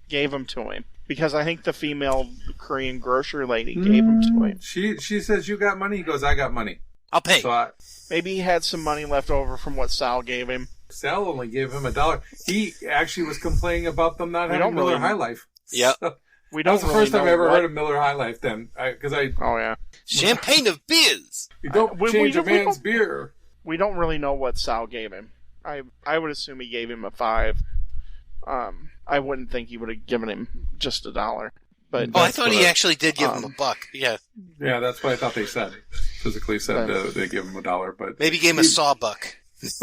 gave them to him. Because I think the female Korean grocer lady gave them to him. She says, you got money? He goes, I got money. I'll pay. So Maybe he had some money left over from what Sal gave him. Sal only gave him $1. He actually was complaining about them not We having don't Miller really- High Life. Yep. We That don't was the really first time know I ever what- heard of Miller High Life then. Because Oh, yeah. Champagne of beers. you don't we change a don't- we man's don't- beer. We don't really know what Sal gave him. I would assume he gave him a 5. I wouldn't think he would have given him just $1. But Oh, I That's thought he what I- actually did give him a buck. Yeah. Yeah, that's what I thought they said. Physically said they give him $1, but Maybe give him a sawbuck.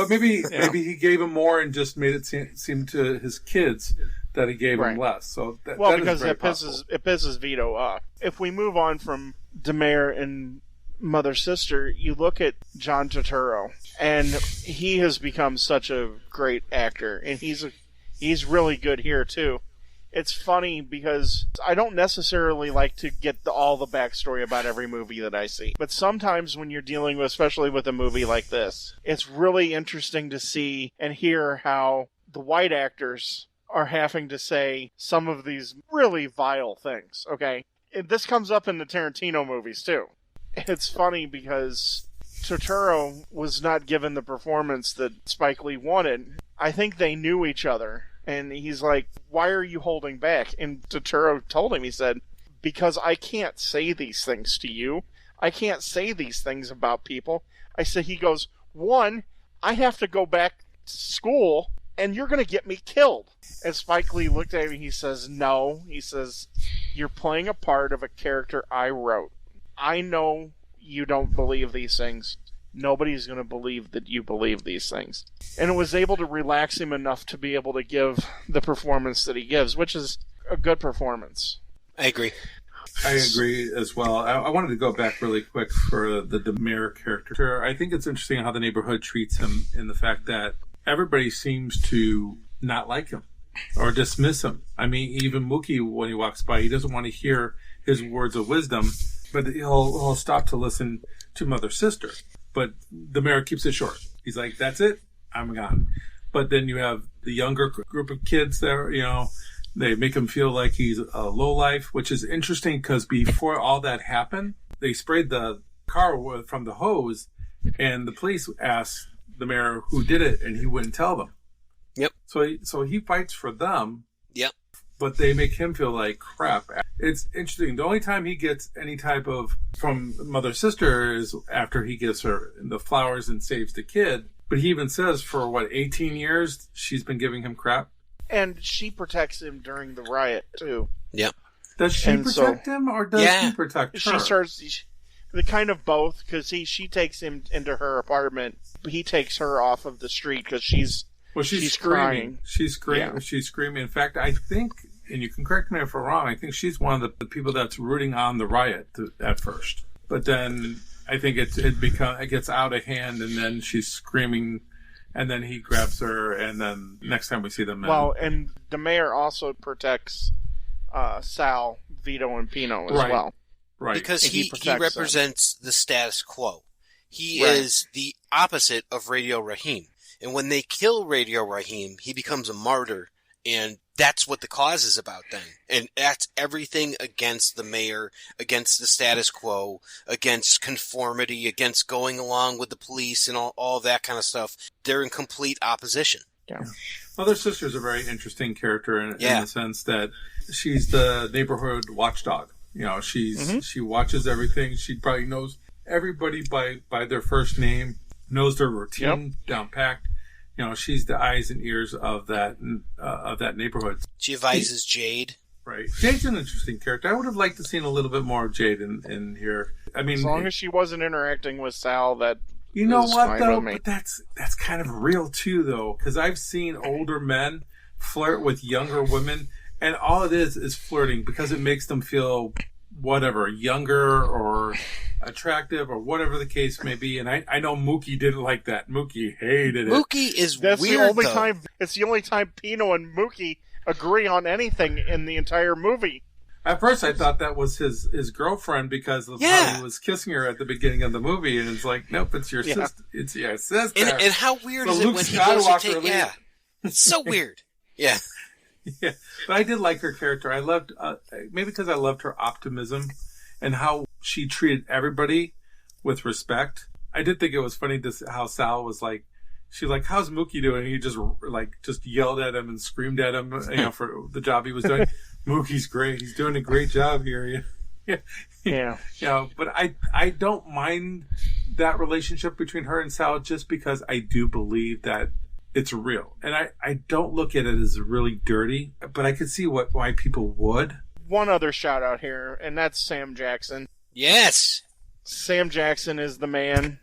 maybe he gave him more and just made it seem to his kids that he gave Right. him less. So that is because very it possible. pisses Vito off. If we move on from DeMare and Mother Sister, you look at John Turturro, and he has become such a great actor, and he's really good here too. It's funny because I don't necessarily like to get all the backstory about every movie that I see. But sometimes when you're dealing with, especially with a movie like this, it's really interesting to see and hear how the white actors are having to say some of these really vile things, okay? This comes up in the Tarantino movies too. It's funny because Turturro was not given the performance that Spike Lee wanted. I think they knew each other. And he's like, why are you holding back? And Turturro told him, he said, because I can't say these things to you. I can't say these things about people. I said, he goes, one, I have to go back to school, and you're going to get me killed. And Spike Lee looked at him, and he says, no. He says, you're playing a part of a character I wrote. I know you don't believe these things. Nobody's going to believe that you believe these things. And it was able to relax him enough to be able to give the performance that he gives, which is a good performance. I agree. I agree as well. I wanted to go back really quick for the DeMare character. I think it's interesting how the neighborhood treats him in the fact that everybody seems to not like him or dismiss him. I mean, even Mookie, when he walks by, he doesn't want to hear his words of wisdom, but he'll stop to listen to Mother Sister. But the mayor keeps it short. He's like, that's it, I'm gone. But then you have the younger group of kids there, they make him feel like he's a lowlife, which is interesting because before all that happened, they sprayed the car from the hose, and the police asked the mayor who did it, and he wouldn't tell them. Yep. So he fights for them. Yep. But they make him feel like crap. It's interesting. The only time he gets any type of from Mother Sister is after he gives her the flowers and saves the kid. But he even says for 18 years she's been giving him crap. And she protects him during the riot too. Yep. Does she And protect him or does he protect her? She starts the kind of both because she takes him into her apartment. But he takes her off of the street because she's she's crying. She's screaming. Yeah. She's screaming. In fact, I think, and you can correct me if I'm wrong, I think she's one of the people that's rooting on the riot at first. But then I think it gets out of hand, and then she's screaming, and then he grabs her, and then next time we see them, Well, and the mayor also protects Sal, Vito, and Pino as Right. well. right? Because And he he protects represents the status quo. He Right. is the opposite of Radio Raheem. And when they kill Radio Raheem, he becomes a martyr. And that's what the cause is about then. And that's everything against the mayor, against the status quo, against conformity, against going along with the police and all that kind of stuff. They're in complete opposition. Yeah. Mother Sister's a very interesting character in Yeah. the sense that she's the neighborhood watchdog. She watches everything. She probably knows everybody by their first name, knows their routine down packed. She's the eyes and ears of that neighborhood. She advises Jade. Right. Jade's an interesting character. I would have liked to seen a little bit more of Jade in here. I mean, As long as she wasn't interacting with Sal, that you know is what fine though? with me. But that's kind of real too, though, because I've seen older men flirt with younger women, and all it is flirting because it makes them feel whatever, younger or attractive or whatever the case may be. And I know Mookie didn't like that. Mookie hated it. Mookie is That's weird, the only though. time. It's the only time Pino and Mookie agree on anything in the entire movie. At first, I thought that was his girlfriend because of how he was kissing her at the beginning of the movie, and it's like, nope, it's your sister. It's your sister. And how weird So is it Luke when he goes to Skywalker take... leaves. Yeah. It's so weird. Yeah. Yeah, but I did like her character. I loved, maybe because I loved her optimism and how she treated everybody with respect. I did think it was funny how Sal was like, she's like, "How's Mookie doing?" And he just yelled at him and screamed at him, for the job he was doing. Mookie's great. He's doing a great job here. Yeah. But I don't mind that relationship between her and Sal just because I do believe that it's real. And I don't look at it as really dirty, but I could see why people would. One other shout out here, and that's Sam Jackson. Yes. Sam Jackson is the man.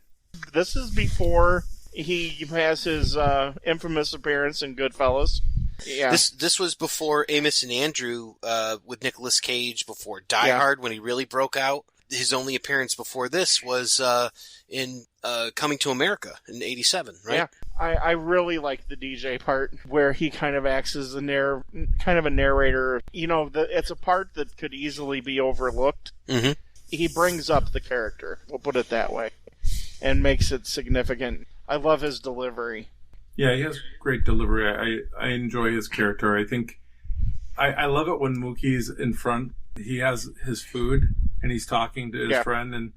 This is before he has his infamous appearance in Goodfellas. Yeah. This was before Amos and Andrew with Nicolas Cage, before Die Hard when he really broke out. His only appearance before this was in Coming to America in '87, right? Yeah. I really like the DJ part where he kind of acts as a narrator. It's a part that could easily be overlooked. Mm-hmm. He brings up the character, we'll put it that way, and makes it significant. I love his delivery. Yeah, he has great delivery. I enjoy his character. I think I love it when Mookie's in front. He has his food and he's talking to his friend,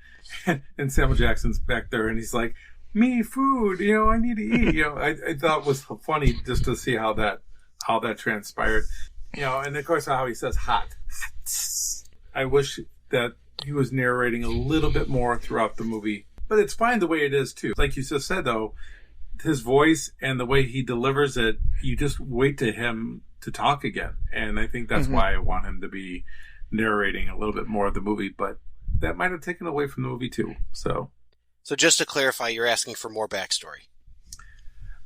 and Samuel Jackson's back there and he's like, "Me food, I need to eat." I thought it was funny just to see how that transpired. And of course how he says hot. I wish that he was narrating a little bit more throughout the movie, but it's fine the way it is too. Like you just said though, his voice and the way he delivers it, you just wait to him to talk again. And I think that's why I want him to be narrating a little bit more of the movie, but that might have taken away from the movie too. So just to clarify, you're asking for more backstory.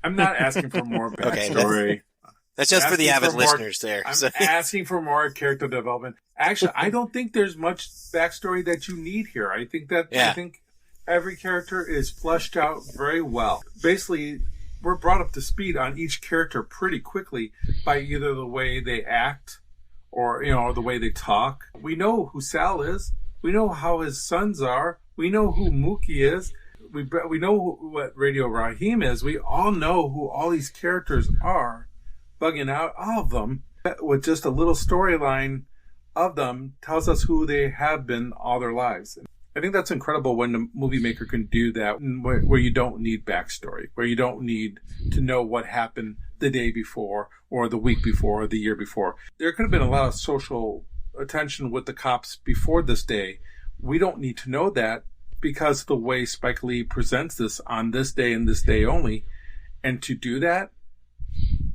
I'm not asking for more backstory. Okay, that's just for the avid listeners there. I'm asking for more character development. Actually, I don't think there's much backstory that you need here. I think every character is fleshed out very well. Basically, we're brought up to speed on each character pretty quickly by either the way they act or, the way they talk. We know who Sal is. We know how his sons are. We know who Mookie is. We know what Radio Raheem is. We all know who all these characters are. Bugging out all of them with just a little storyline of them tells us who they have been all their lives. I think that's incredible when the movie maker can do that, where you don't need backstory, where you don't need to know what happened the day before or the week before or the year before. There could have been a lot of social attention with the cops before this day. We don't need to know that because the way Spike Lee presents this on this day and this day only, and to do that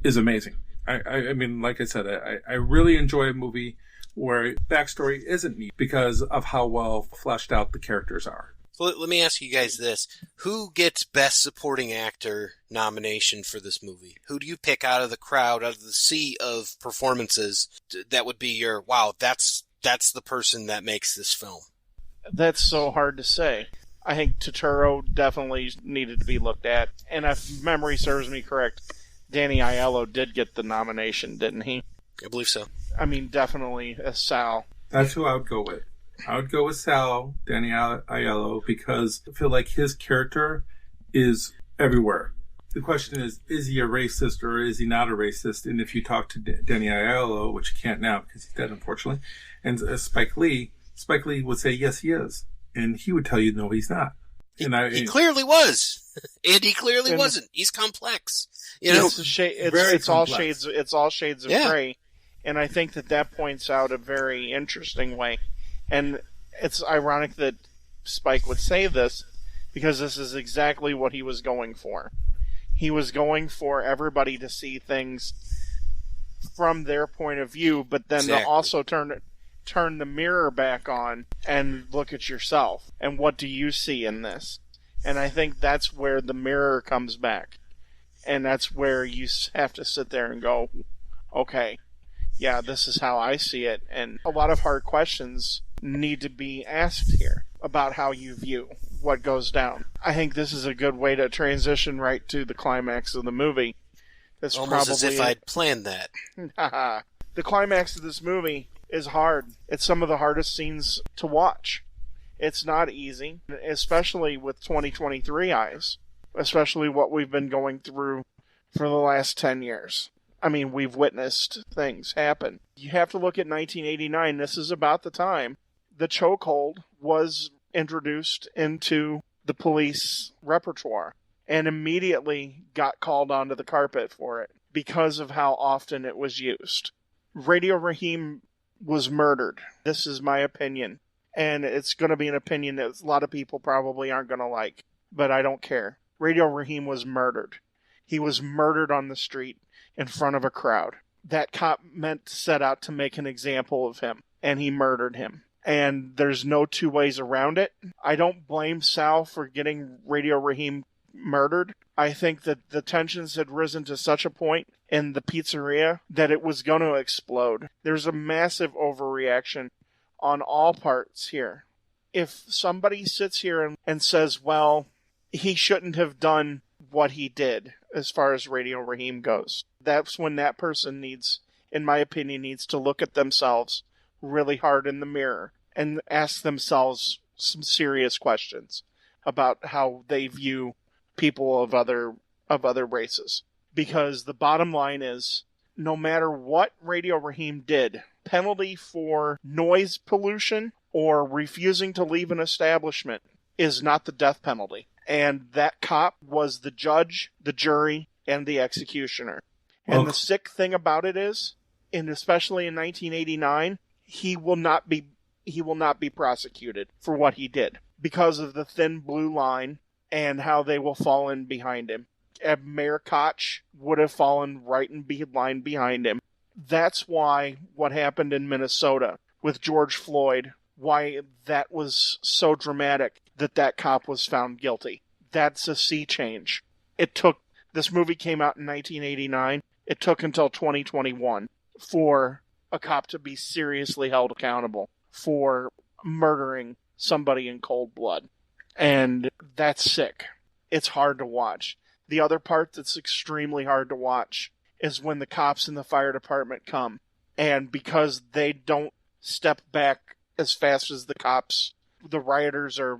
is amazing. I mean, like I said, I really enjoy a movie where backstory isn't neat because of how well fleshed out the characters are. So let me ask you guys this. Who gets Best Supporting Actor nomination for this movie? Who do you pick out of the crowd, out of the sea of performances, that would be your, wow, that's the person that makes this film? That's so hard to say. I think Turturro definitely needed to be looked at. And if memory serves me correct, Danny Aiello did get the nomination, didn't he? I believe so. I mean, definitely Sal. That's who I would go with. I would go with Sal, Danny Aiello, because I feel like his character is everywhere. The question is he a racist or is he not a racist? And if you talk to Danny Aiello, which you can't now because he's dead, unfortunately, and Spike Lee would say, yes, he is. And he would tell you, no, he's not. He clearly was. And he clearly wasn't. He's complex. It's all shades of gray. And I think that points out a very interesting way. And it's ironic that Spike would say this, because this is exactly what he was going for. He was going for everybody to see things from their point of view, but then to also turn the mirror back on and look at yourself. And what do you see in this? And I think that's where the mirror comes back. And that's where you have to sit there and go, okay, yeah, this is how I see it. And a lot of hard questions need to be asked here about how you view what goes down. I think this is a good way to transition right to the climax of the movie. That's almost as if I'd planned that. The climax of this movie is hard. It's some of the hardest scenes to watch. It's not easy, especially with 2023 eyes, especially what we've been going through for the last 10 years. I mean, we've witnessed things happen. You have to look at 1989. This is about the time the chokehold was introduced into the police repertoire and immediately got called onto the carpet for it because of how often it was used. Radio Raheem was murdered. This is my opinion. And it's going to be an opinion that a lot of people probably aren't going to like. But I don't care. Radio Raheem was murdered. He was murdered on the street in front of a crowd. That cop meant to set out to make an example of him. And he murdered him. And there's no two ways around it. I don't blame Sal for getting Radio Raheem murdered. I think that the tensions had risen to such a point in the pizzeria that it was going to explode. There's a massive overreaction on all parts here. If somebody sits here and says, well, he shouldn't have done what he did as far as Radio Raheem goes, that's when that person needs, in my opinion, needs to look at themselves really hard in the mirror and ask themselves some serious questions about how they view people of other races. Because the bottom line is, no matter what Radio Raheem did, penalty for noise pollution or refusing to leave an establishment is not the death penalty. And that cop was the judge, the jury, and the executioner. And the sick thing about it is, and especially in 1989, he will not be prosecuted for what he did because of the thin blue line and how they will fall in behind him. Mayor Koch would have fallen right in line behind him. That's why what happened in Minnesota with George Floyd, why that was so dramatic that cop was found guilty. That's a sea change. This movie came out in 1989. It took until 2021 for a cop to be seriously held accountable for murdering somebody in cold blood. And that's sick. It's hard to watch. The other part that's extremely hard to watch is when the cops in the fire department come. And because they don't step back as fast as the cops, the rioters or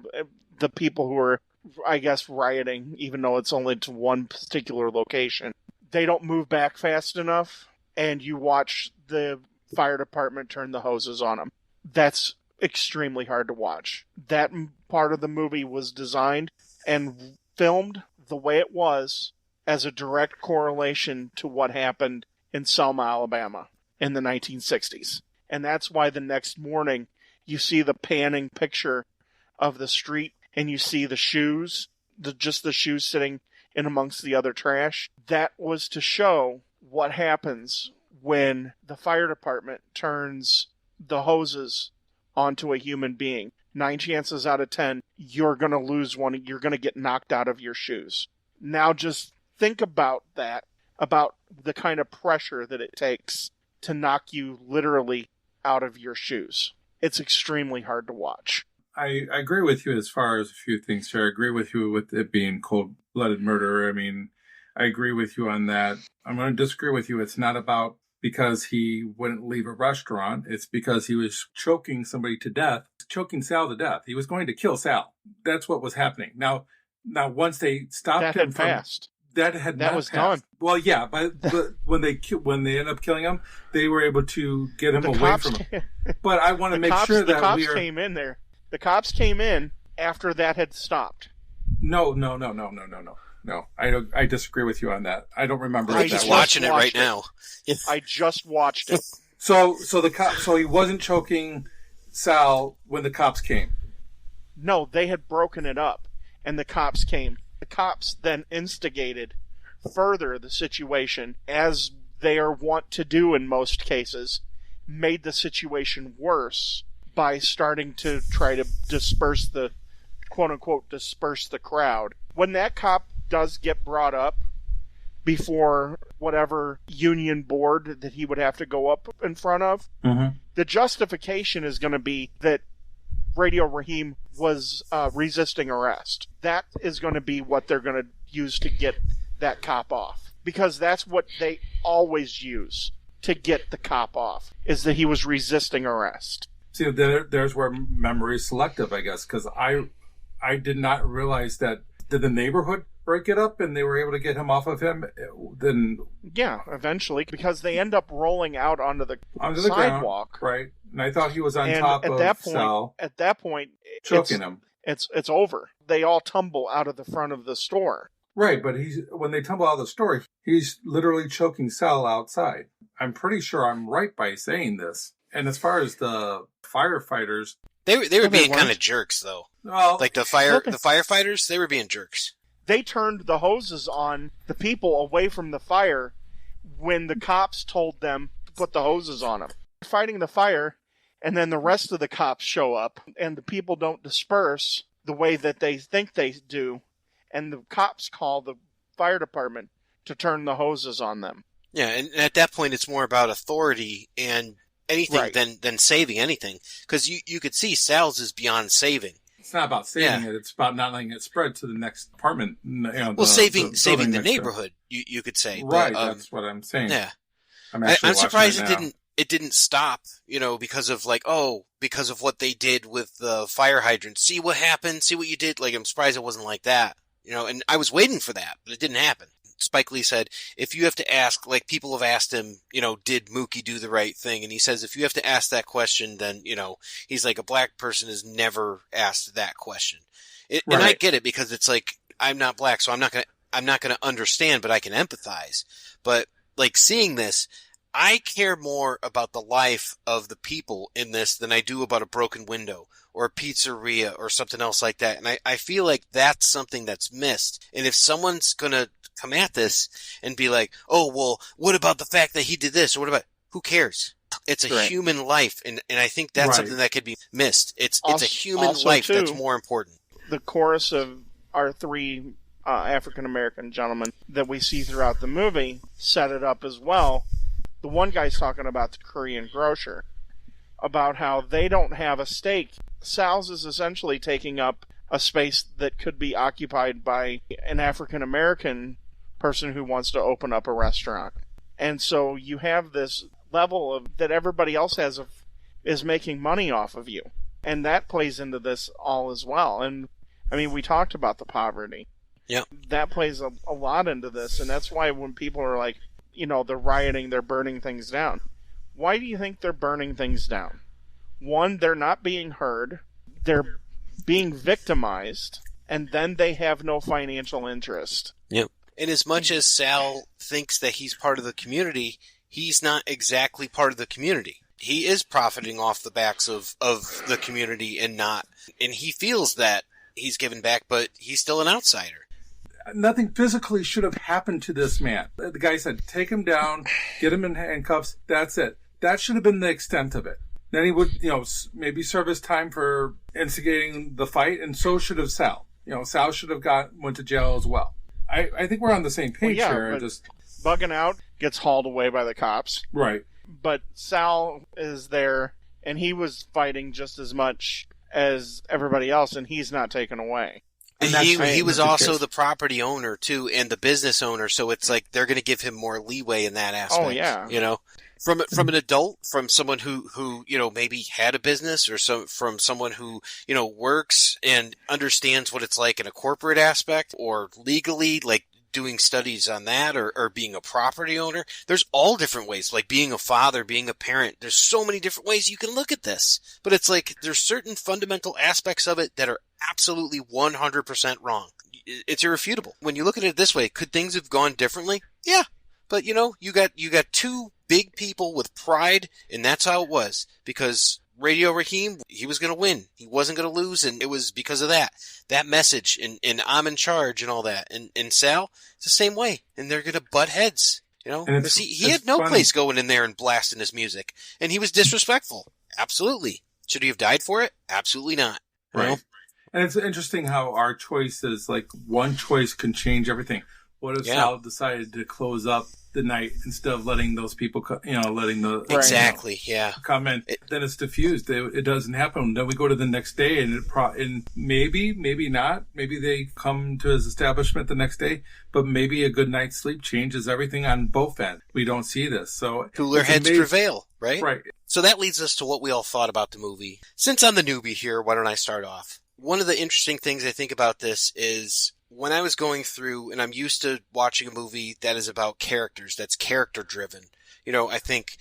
the people who are, I guess, rioting, even though it's only to one particular location, they don't move back fast enough, and you watch the fire department turn the hoses on them. That's extremely hard to watch. That part of the movie was designed and filmed the way it was as a direct correlation to what happened in Selma, Alabama in the 1960s. And that's why the next morning you see the panning picture of the street and you see the shoes, just the shoes sitting in amongst the other trash. That was to show what happens when the fire department turns the hoses onto a human being. 9 chances out of 10, you're going to lose one. You're going to get knocked out of your shoes. Now just think about that, about the kind of pressure that it takes to knock you literally out of your shoes. It's extremely hard to watch. I agree with you as far as a few things here. I agree with you with it being cold-blooded murder. I mean, I agree with you on that. I'm going to disagree with you. It's not about because he wouldn't leave a restaurant. It's because he was choking somebody to death, choking Sal to death. He was going to kill Sal. That's what was happening. Now once they stopped him from... That was done. Well, yeah, but when they end up killing him, they were able to get him away from him. But I want to make sure that the cops came in there. The cops came in after that had stopped. No. I disagree with you on that. I don't remember. I'm just watching it right now. I just watched it. So he wasn't choking Sal when the cops came. No, they had broken it up, and the cops came. The cops then instigated further the situation, as they are wont to do in most cases, made the situation worse by starting to try to disperse the, quote-unquote, disperse the crowd. When that cop does get brought up before whatever union board that he would have to go up in front of, the justification is going to be that Radio Raheem was resisting arrest. That is going to be what they're going to use to get that cop off. Because that's what they always use to get the cop off, is that he was resisting arrest. See, there's where memory is selective, I guess, because I did not realize that. Did the neighborhood break it up and they were able to get him off of him? Then yeah, eventually, because they end up rolling out onto the sidewalk. Ground, right. And I thought he was on top of Sal. At that point, choking him. it's over. They all tumble out of the front of the store. Right, but when they tumble out of the store, he's literally choking Sal outside. I'm pretty sure I'm right by saying this. And as far as the firefighters, they were being kind of jerks, though. Well, like the firefighters, they were being jerks. They turned the hoses on the people away from the fire when the cops told them to put the hoses on them. They're fighting the fire, and then the rest of the cops show up, and the people don't disperse the way that they think they do, and the cops call the fire department to turn the hoses on them. Yeah, and at that point, it's more about authority and anything Right. than saving anything. Because you could see Sal's is beyond saving. it's not about saving it. It's about not letting it spread to the next apartment. Saving the building next door. neighborhood, you could say. Right, But, that's what I'm saying. yeah. I'm surprised it didn't stop, because of because of what they did with the fire hydrant. See what happened? See what you did? Like, I'm surprised it wasn't like that. And I was waiting for that, but it didn't happen. Spike Lee said, if you have to ask, like people have asked him, did Mookie do the right thing? And he says, if you have to ask that question, then, he's like, a black person has never asked that question. And I get it, because it's like, I'm not black, so I'm not going to understand, but I can empathize. But like seeing this, I care more about the life of the people in this than I do about a broken window or a pizzeria or something else like that. And I feel like that's something that's missed. And if someone's going to come at this and be like, oh, well, what about the fact that he did this? Or what about, who cares? It's a human life. And I think that's something that could be missed. It's a human life that's more important. The chorus of our three African-American gentlemen that we see throughout the movie set it up as well. The one guy's talking about the Korean grocer, about how they don't have a stake. Sal's is essentially taking up a space that could be occupied by an African-American person who wants to open up a restaurant. And so you have this level of that everybody else is making money off of you. And that plays into this all as well. And I mean, we talked about the poverty. Yeah. That plays a lot into this. And that's why when people are like, they're rioting, they're burning things down. Why do you think they're burning things down? One, they're not being heard. They're being victimized. And then they have no financial interest. Yep. And as much as Sal thinks that he's part of the community, he's not exactly part of the community. He is profiting off the backs of the community and he feels that he's given back, but he's still an outsider. Nothing physically should have happened to this man. The guy said, take him down, get him in handcuffs. That's it. That should have been the extent of it. Then he would, maybe serve his time for instigating the fight, and so should have Sal. Sal should have went to jail as well. I think we're on the same page here. Just bugging out, gets hauled away by the cops. Right. But Sal is there, and he was fighting just as much as everybody else, and he's not taken away. And he was also the property owner too, and the business owner. So it's like they're going to give him more leeway in that aspect. Oh yeah, from an adult, from someone who maybe had a business, or from someone who works and understands what it's like in a corporate aspect, or legally, like doing studies on that, or being a property owner. There's all different ways, like being a father, being a parent. There's so many different ways you can look at this. But it's like there's certain fundamental aspects of it that are absolutely 100% wrong. It's irrefutable. When you look at it this way, could things have gone differently? Yeah. But you got two big people with pride, and that's how it was. Because Radio Raheem, he was going to win. He wasn't going to lose, and it was because of that message, and I'm in charge and all that. And Sal, it's the same way. And they're going to butt heads, Because he had no place going in there and blasting his music. And he was disrespectful. Absolutely. Should he have died for it? Absolutely not. Right. And it's interesting how our choices, like one choice can change everything. What if Sal decided to close up the night instead of letting those people, letting the come in? Then it's diffused. It doesn't happen. Then we go to the next day, and maybe not. Maybe they come to his establishment the next day, but maybe a good night's sleep changes everything on both ends. We don't see this, so cooler heads prevail, right? Right. So that leads us to what we all thought about the movie. Since I'm the newbie here, why don't I start off? One of the interesting things I think about this is when I was going through, and I'm used to watching a movie that is about characters, that's character driven. I think,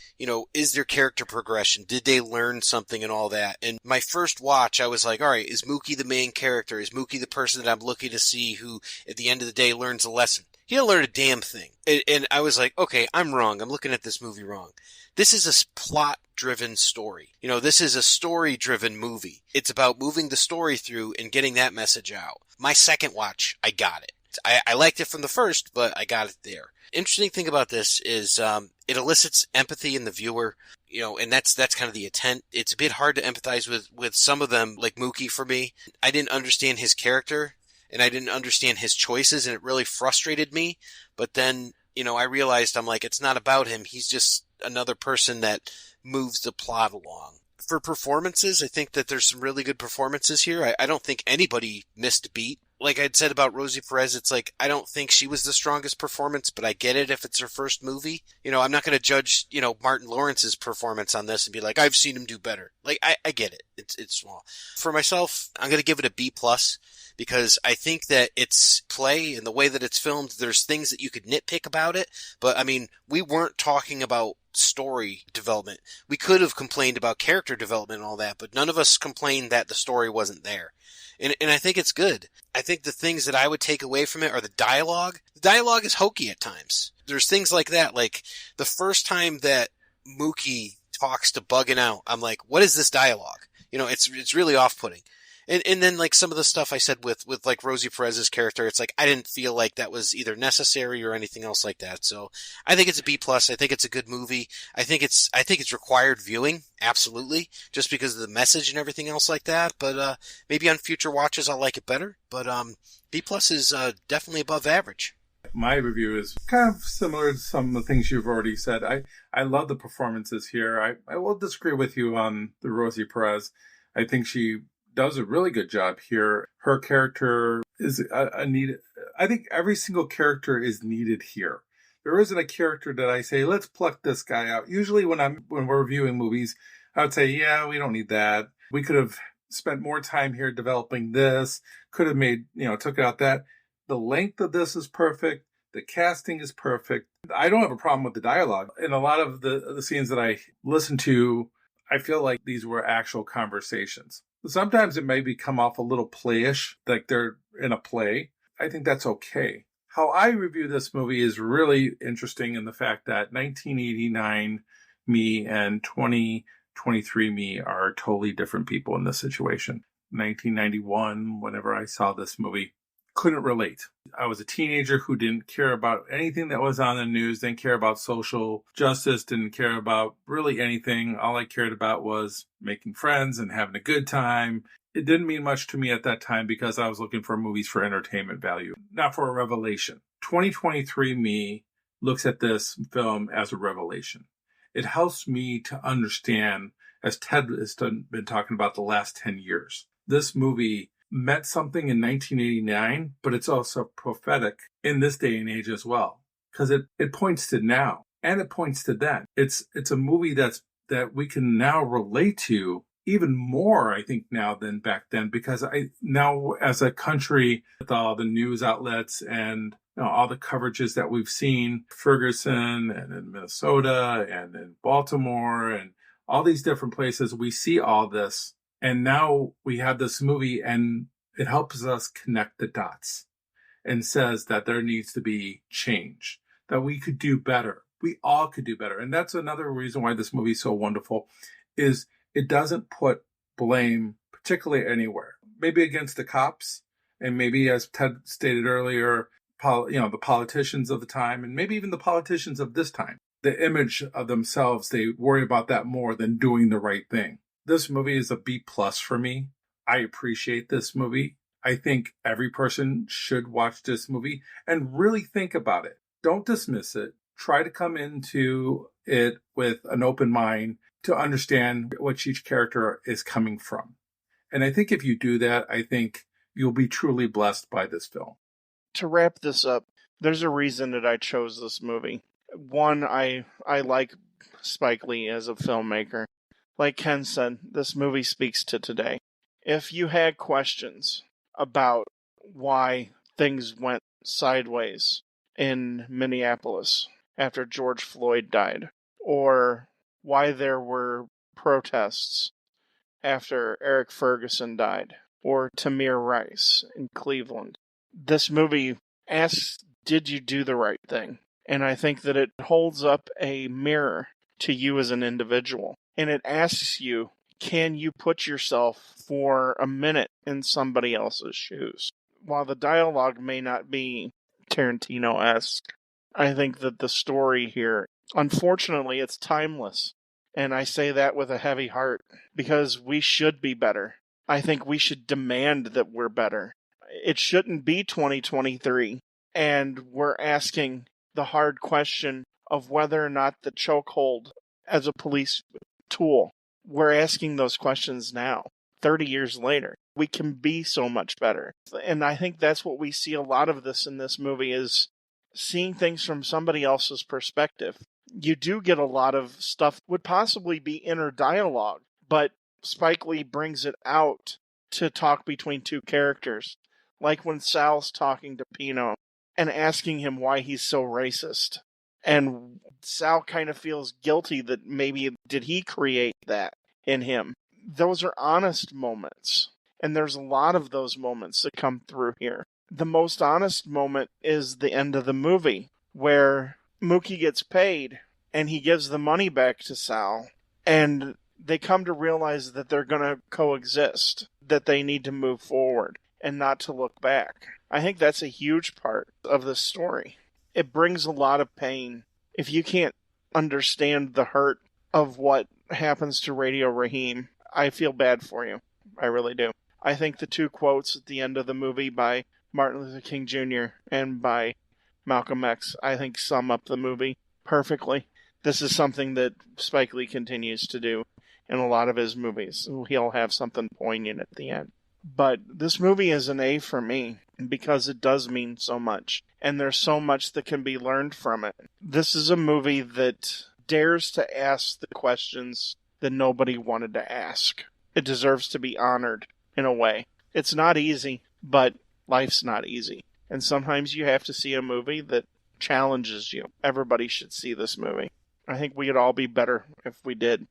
is there character progression? Did they learn something and all that? And my first watch, I was like, all right, is Mookie the main character? Is Mookie the person that I'm looking to see who, at the end of the day, learns a lesson? He didn't learn a damn thing. And I was like, okay, I'm wrong. I'm looking at this movie wrong. This is a plot-driven story. This is a story-driven movie. It's about moving the story through and getting that message out. My second watch, I got it. I liked it from the first, but I got it there. Interesting thing about this is it elicits empathy in the viewer, and that's kind of the intent. It's a bit hard to empathize with some of them, like Mookie for me. I didn't understand his character, and I didn't understand his choices, and it really frustrated me. But then, I realized I'm like, it's not about him. He's just another person that moves the plot along. For performances, I think that there's some really good performances here. I don't think anybody missed a beat. Like I'd said about Rosie Perez, it's like, I don't think she was the strongest performance, but I get it if it's her first movie. I'm not going to judge, Martin Lawrence's performance on this and be like, I've seen him do better. Like, I get it. It's small. For myself, I'm going to give it a B+, because I think that its play and the way that it's filmed, there's things that you could nitpick about it. But I mean, we weren't talking about story development. We could have complained about character development and all that, but none of us complained that the story wasn't there. And I think it's good. I think the things that I would take away from it are the dialogue. The dialogue is hokey at times. There's things like that. Like the first time that Mookie talks to Buggin' Out, I'm like, what is this dialogue? It's really off-putting. And then like some of the stuff I said with like Rosie Perez's character, it's like I didn't feel like that was either necessary or anything else like that. So I think it's a B+. I think it's a good movie. I think it's required viewing, absolutely, just because of the message and everything else like that. But maybe on future watches I'll like it better. But B+ is definitely above average. My review is kind of similar to some of the things you've already said. I love the performances here. I will disagree with you on the Rosie Perez. I think she does a really good job here. Her character is a needed. I think every single character is needed here. There isn't a character that I say, let's pluck this guy out. Usually when we're reviewing movies, I would say, yeah, we don't need that. We could have spent more time here developing this. Could have made, took out that. The length of this is perfect. The casting is perfect. I don't have a problem with the dialogue. In a lot of the scenes that I listen to, I feel like these were actual conversations. Sometimes it may come off a little playish, like they're in a play. I think that's okay. How I review this movie is really interesting in the fact that 1989 me and 2023 me are totally different people in this situation. 1991, whenever I saw this movie, couldn't relate. I was a teenager who didn't care about anything that was on the news, didn't care about social justice, didn't care about really anything. All I cared about was making friends and having a good time. It didn't mean much to me at that time because I was looking for movies for entertainment value, not for a revelation. 2023 me looks at this film as a revelation. It helps me to understand, as Ted has been talking about the last 10 years, this movie meant something in 1989, but it's also prophetic in this day and age as well, because it points to now and it points to then. It's a movie that we can now relate to even more, I think, now than back then, because now as a country, with all the news outlets and all the coverages that we've seen, Ferguson and in Minnesota and in Baltimore and all these different places, we see all this. And now we have this movie and it helps us connect the dots and says that there needs to be change, that we could do better. We all could do better. And that's another reason why this movie is so wonderful, is it doesn't put blame particularly anywhere. Maybe against the cops, and maybe, as Ted stated earlier, the politicians of the time, and maybe even the politicians of this time. The image of themselves, they worry about that more than doing the right thing. This movie is a B+ for me. I appreciate this movie. I think every person should watch this movie and really think about it. Don't dismiss it. Try to come into it with an open mind to understand what each character is coming from. And I think if you do that, I think you'll be truly blessed by this film. To wrap this up, there's a reason that I chose this movie. One, I like Spike Lee as a filmmaker. Like Ken said, this movie speaks to today. If you had questions about why things went sideways in Minneapolis after George Floyd died, or why there were protests after Eric Ferguson died, or Tamir Rice in Cleveland. This movie asks, did you do the right thing? And I think that it holds up a mirror to you as an individual. And it asks you, can you put yourself for a minute in somebody else's shoes? While the dialogue may not be Tarantino-esque, I think that the story here, unfortunately, it's timeless. And I say that with a heavy heart, because we should be better. I think we should demand that we're better. It shouldn't be 2023, and we're asking the hard question of whether or not the chokehold as a police tool. We're asking those questions now, 30 years later. We can be so much better. And I think that's what we see a lot of this in this movie, is seeing things from somebody else's perspective. You do get a lot of stuff would possibly be inner dialogue, but Spike Lee brings it out to talk between two characters. Like when Sal's talking to Pino and asking him why he's so racist. And Sal kind of feels guilty that maybe did he create that in him. Those are honest moments. And there's a lot of those moments that come through here. The most honest moment is the end of the movie, where Mookie gets paid and he gives the money back to Sal. And they come to realize that they're going to coexist, that they need to move forward and not to look back. I think that's a huge part of the story. It brings a lot of pain. If you can't understand the hurt of what happens to Radio Raheem, I feel bad for you. I really do. I think the two quotes at the end of the movie by Martin Luther King Jr. and by Malcolm X, I think sum up the movie perfectly. This is something that Spike Lee continues to do in a lot of his movies. He'll have something poignant at the end. But this movie is an A for me because it does mean so much. And there's so much that can be learned from it. This is a movie that dares to ask the questions that nobody wanted to ask. It deserves to be honored in a way. It's not easy, but life's not easy. And sometimes you have to see a movie that challenges you. Everybody should see this movie. I think we'd all be better if we did.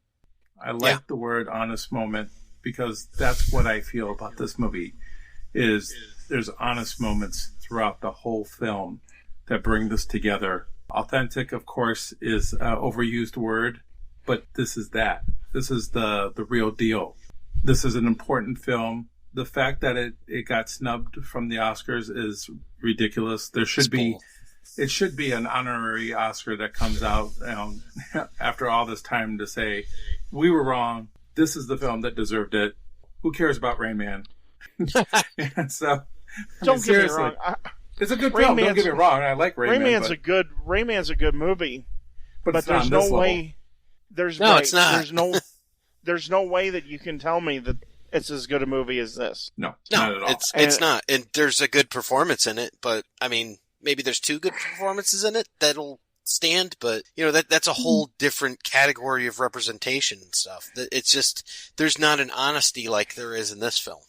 I like the word honest moment, because that's what I feel about this movie, is there's honest moments throughout the whole film that bring this together. Authentic, of course, is an overused word, but this is that. This is the real deal. This is an important film. The fact that it got snubbed from the Oscars is ridiculous. There should be... It should be an honorary Oscar that comes out after all this time to say, we were wrong. This is the film that deserved it. Who cares about Rain Man? And so, don't get me wrong. It's a good film. Don't get me wrong. I like Rain Man. Rain Man's a good movie. But there's no way. It's not. There's no way that you can tell me that it's as good a movie as this. No, not at all. It's not. And there's a good performance in it, but I mean, maybe there's two good performances in it that'll stand, but that's a whole different category of representation and stuff. It's just, there's not an honesty like there is in this film.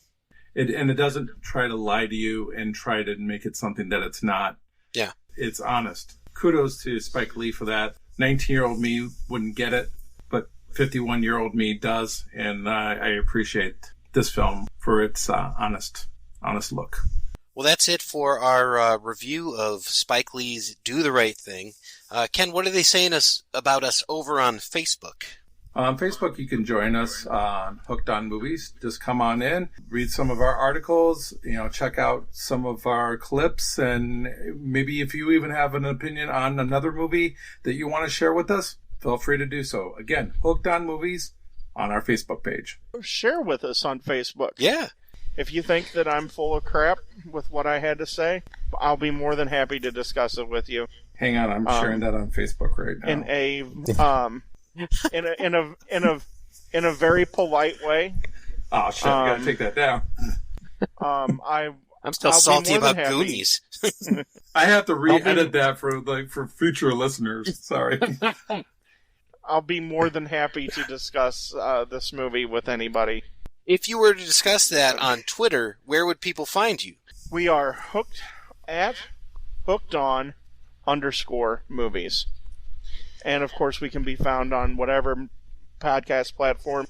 It doesn't try to lie to you and try to make it something that it's not. Yeah. It's honest. Kudos to Spike Lee for that. 19-year-old me wouldn't get it, but 51-year-old me does, and I appreciate this film for its honest look. Well, that's it for our review of Spike Lee's Do the Right Thing. Ken, what are they saying about us over on Facebook? On Facebook, you can join us on Hooked on Movies. Just come on in, read some of our articles, check out some of our clips, and maybe if you even have an opinion on another movie that you want to share with us, feel free to do so. Again, Hooked on Movies on our Facebook page. Share with us on Facebook. Yeah. If you think that I'm full of crap with what I had to say, I'll be more than happy to discuss it with you. Hang on, I'm sharing that on Facebook right now. In a very polite way. Oh shit! I gotta take that down. I'm still salty about Goonies. I have to re-edit that for future listeners. Sorry. I'll be more than happy to discuss this movie with anybody. If you were to discuss that on Twitter, where would people find you? We are hooked on _movies. And of course, we can be found on whatever podcast platform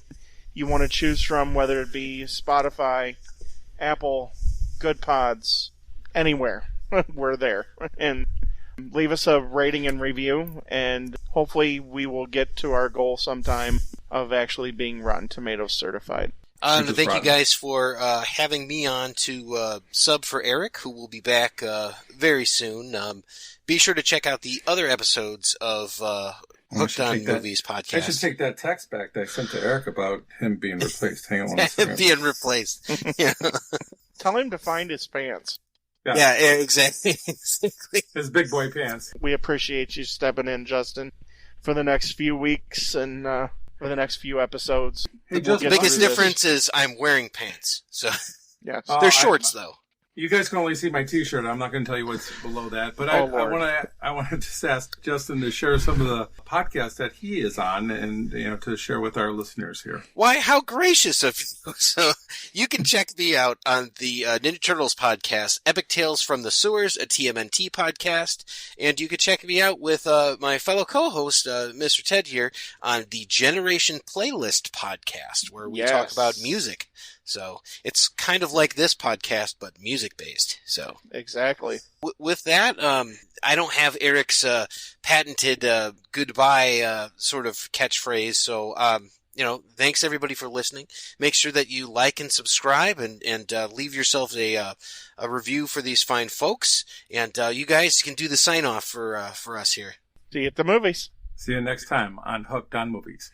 you want to choose from, whether it be Spotify, Apple, Good Pods, anywhere. We're there. And leave us a rating and review, and hopefully we will get to our goal sometime of actually being Rotten Tomatoes certified. Thank you guys for having me on to sub for Eric, who will be back very soon. Be sure to check out the other episodes of Hooked on Movies podcast. I should take that text back that I sent to Eric about him being replaced. Hang on one second. Being replaced. Yeah. Tell him to find his pants. Yeah, exactly. His big boy pants. We appreciate you stepping in, Justin, for the next few weeks and for the next few episodes. Hey, the biggest difference is I'm wearing pants. So yes. They're shorts, though. You guys can only see my T-shirt. I'm not going to tell you what's below that. But I want to just ask Justin to share some of the podcasts that he is on, and to share with our listeners here. Why? How gracious of you! So you can check me out on the Ninja Turtles podcast, Epic Tales from the Sewers, a TMNT podcast, and you can check me out with my fellow co-host, Mr. Ted here, on the Generation Playlist podcast, where we talk about music. So it's kind of like this podcast, but music-based. So exactly. With that, I don't have Eric's patented goodbye sort of catchphrase. So, thanks everybody for listening. Make sure that you like and subscribe, and leave yourself a review for these fine folks. And you guys can do the sign-off for us here. See you at the movies. See you next time on Hooked on Movies.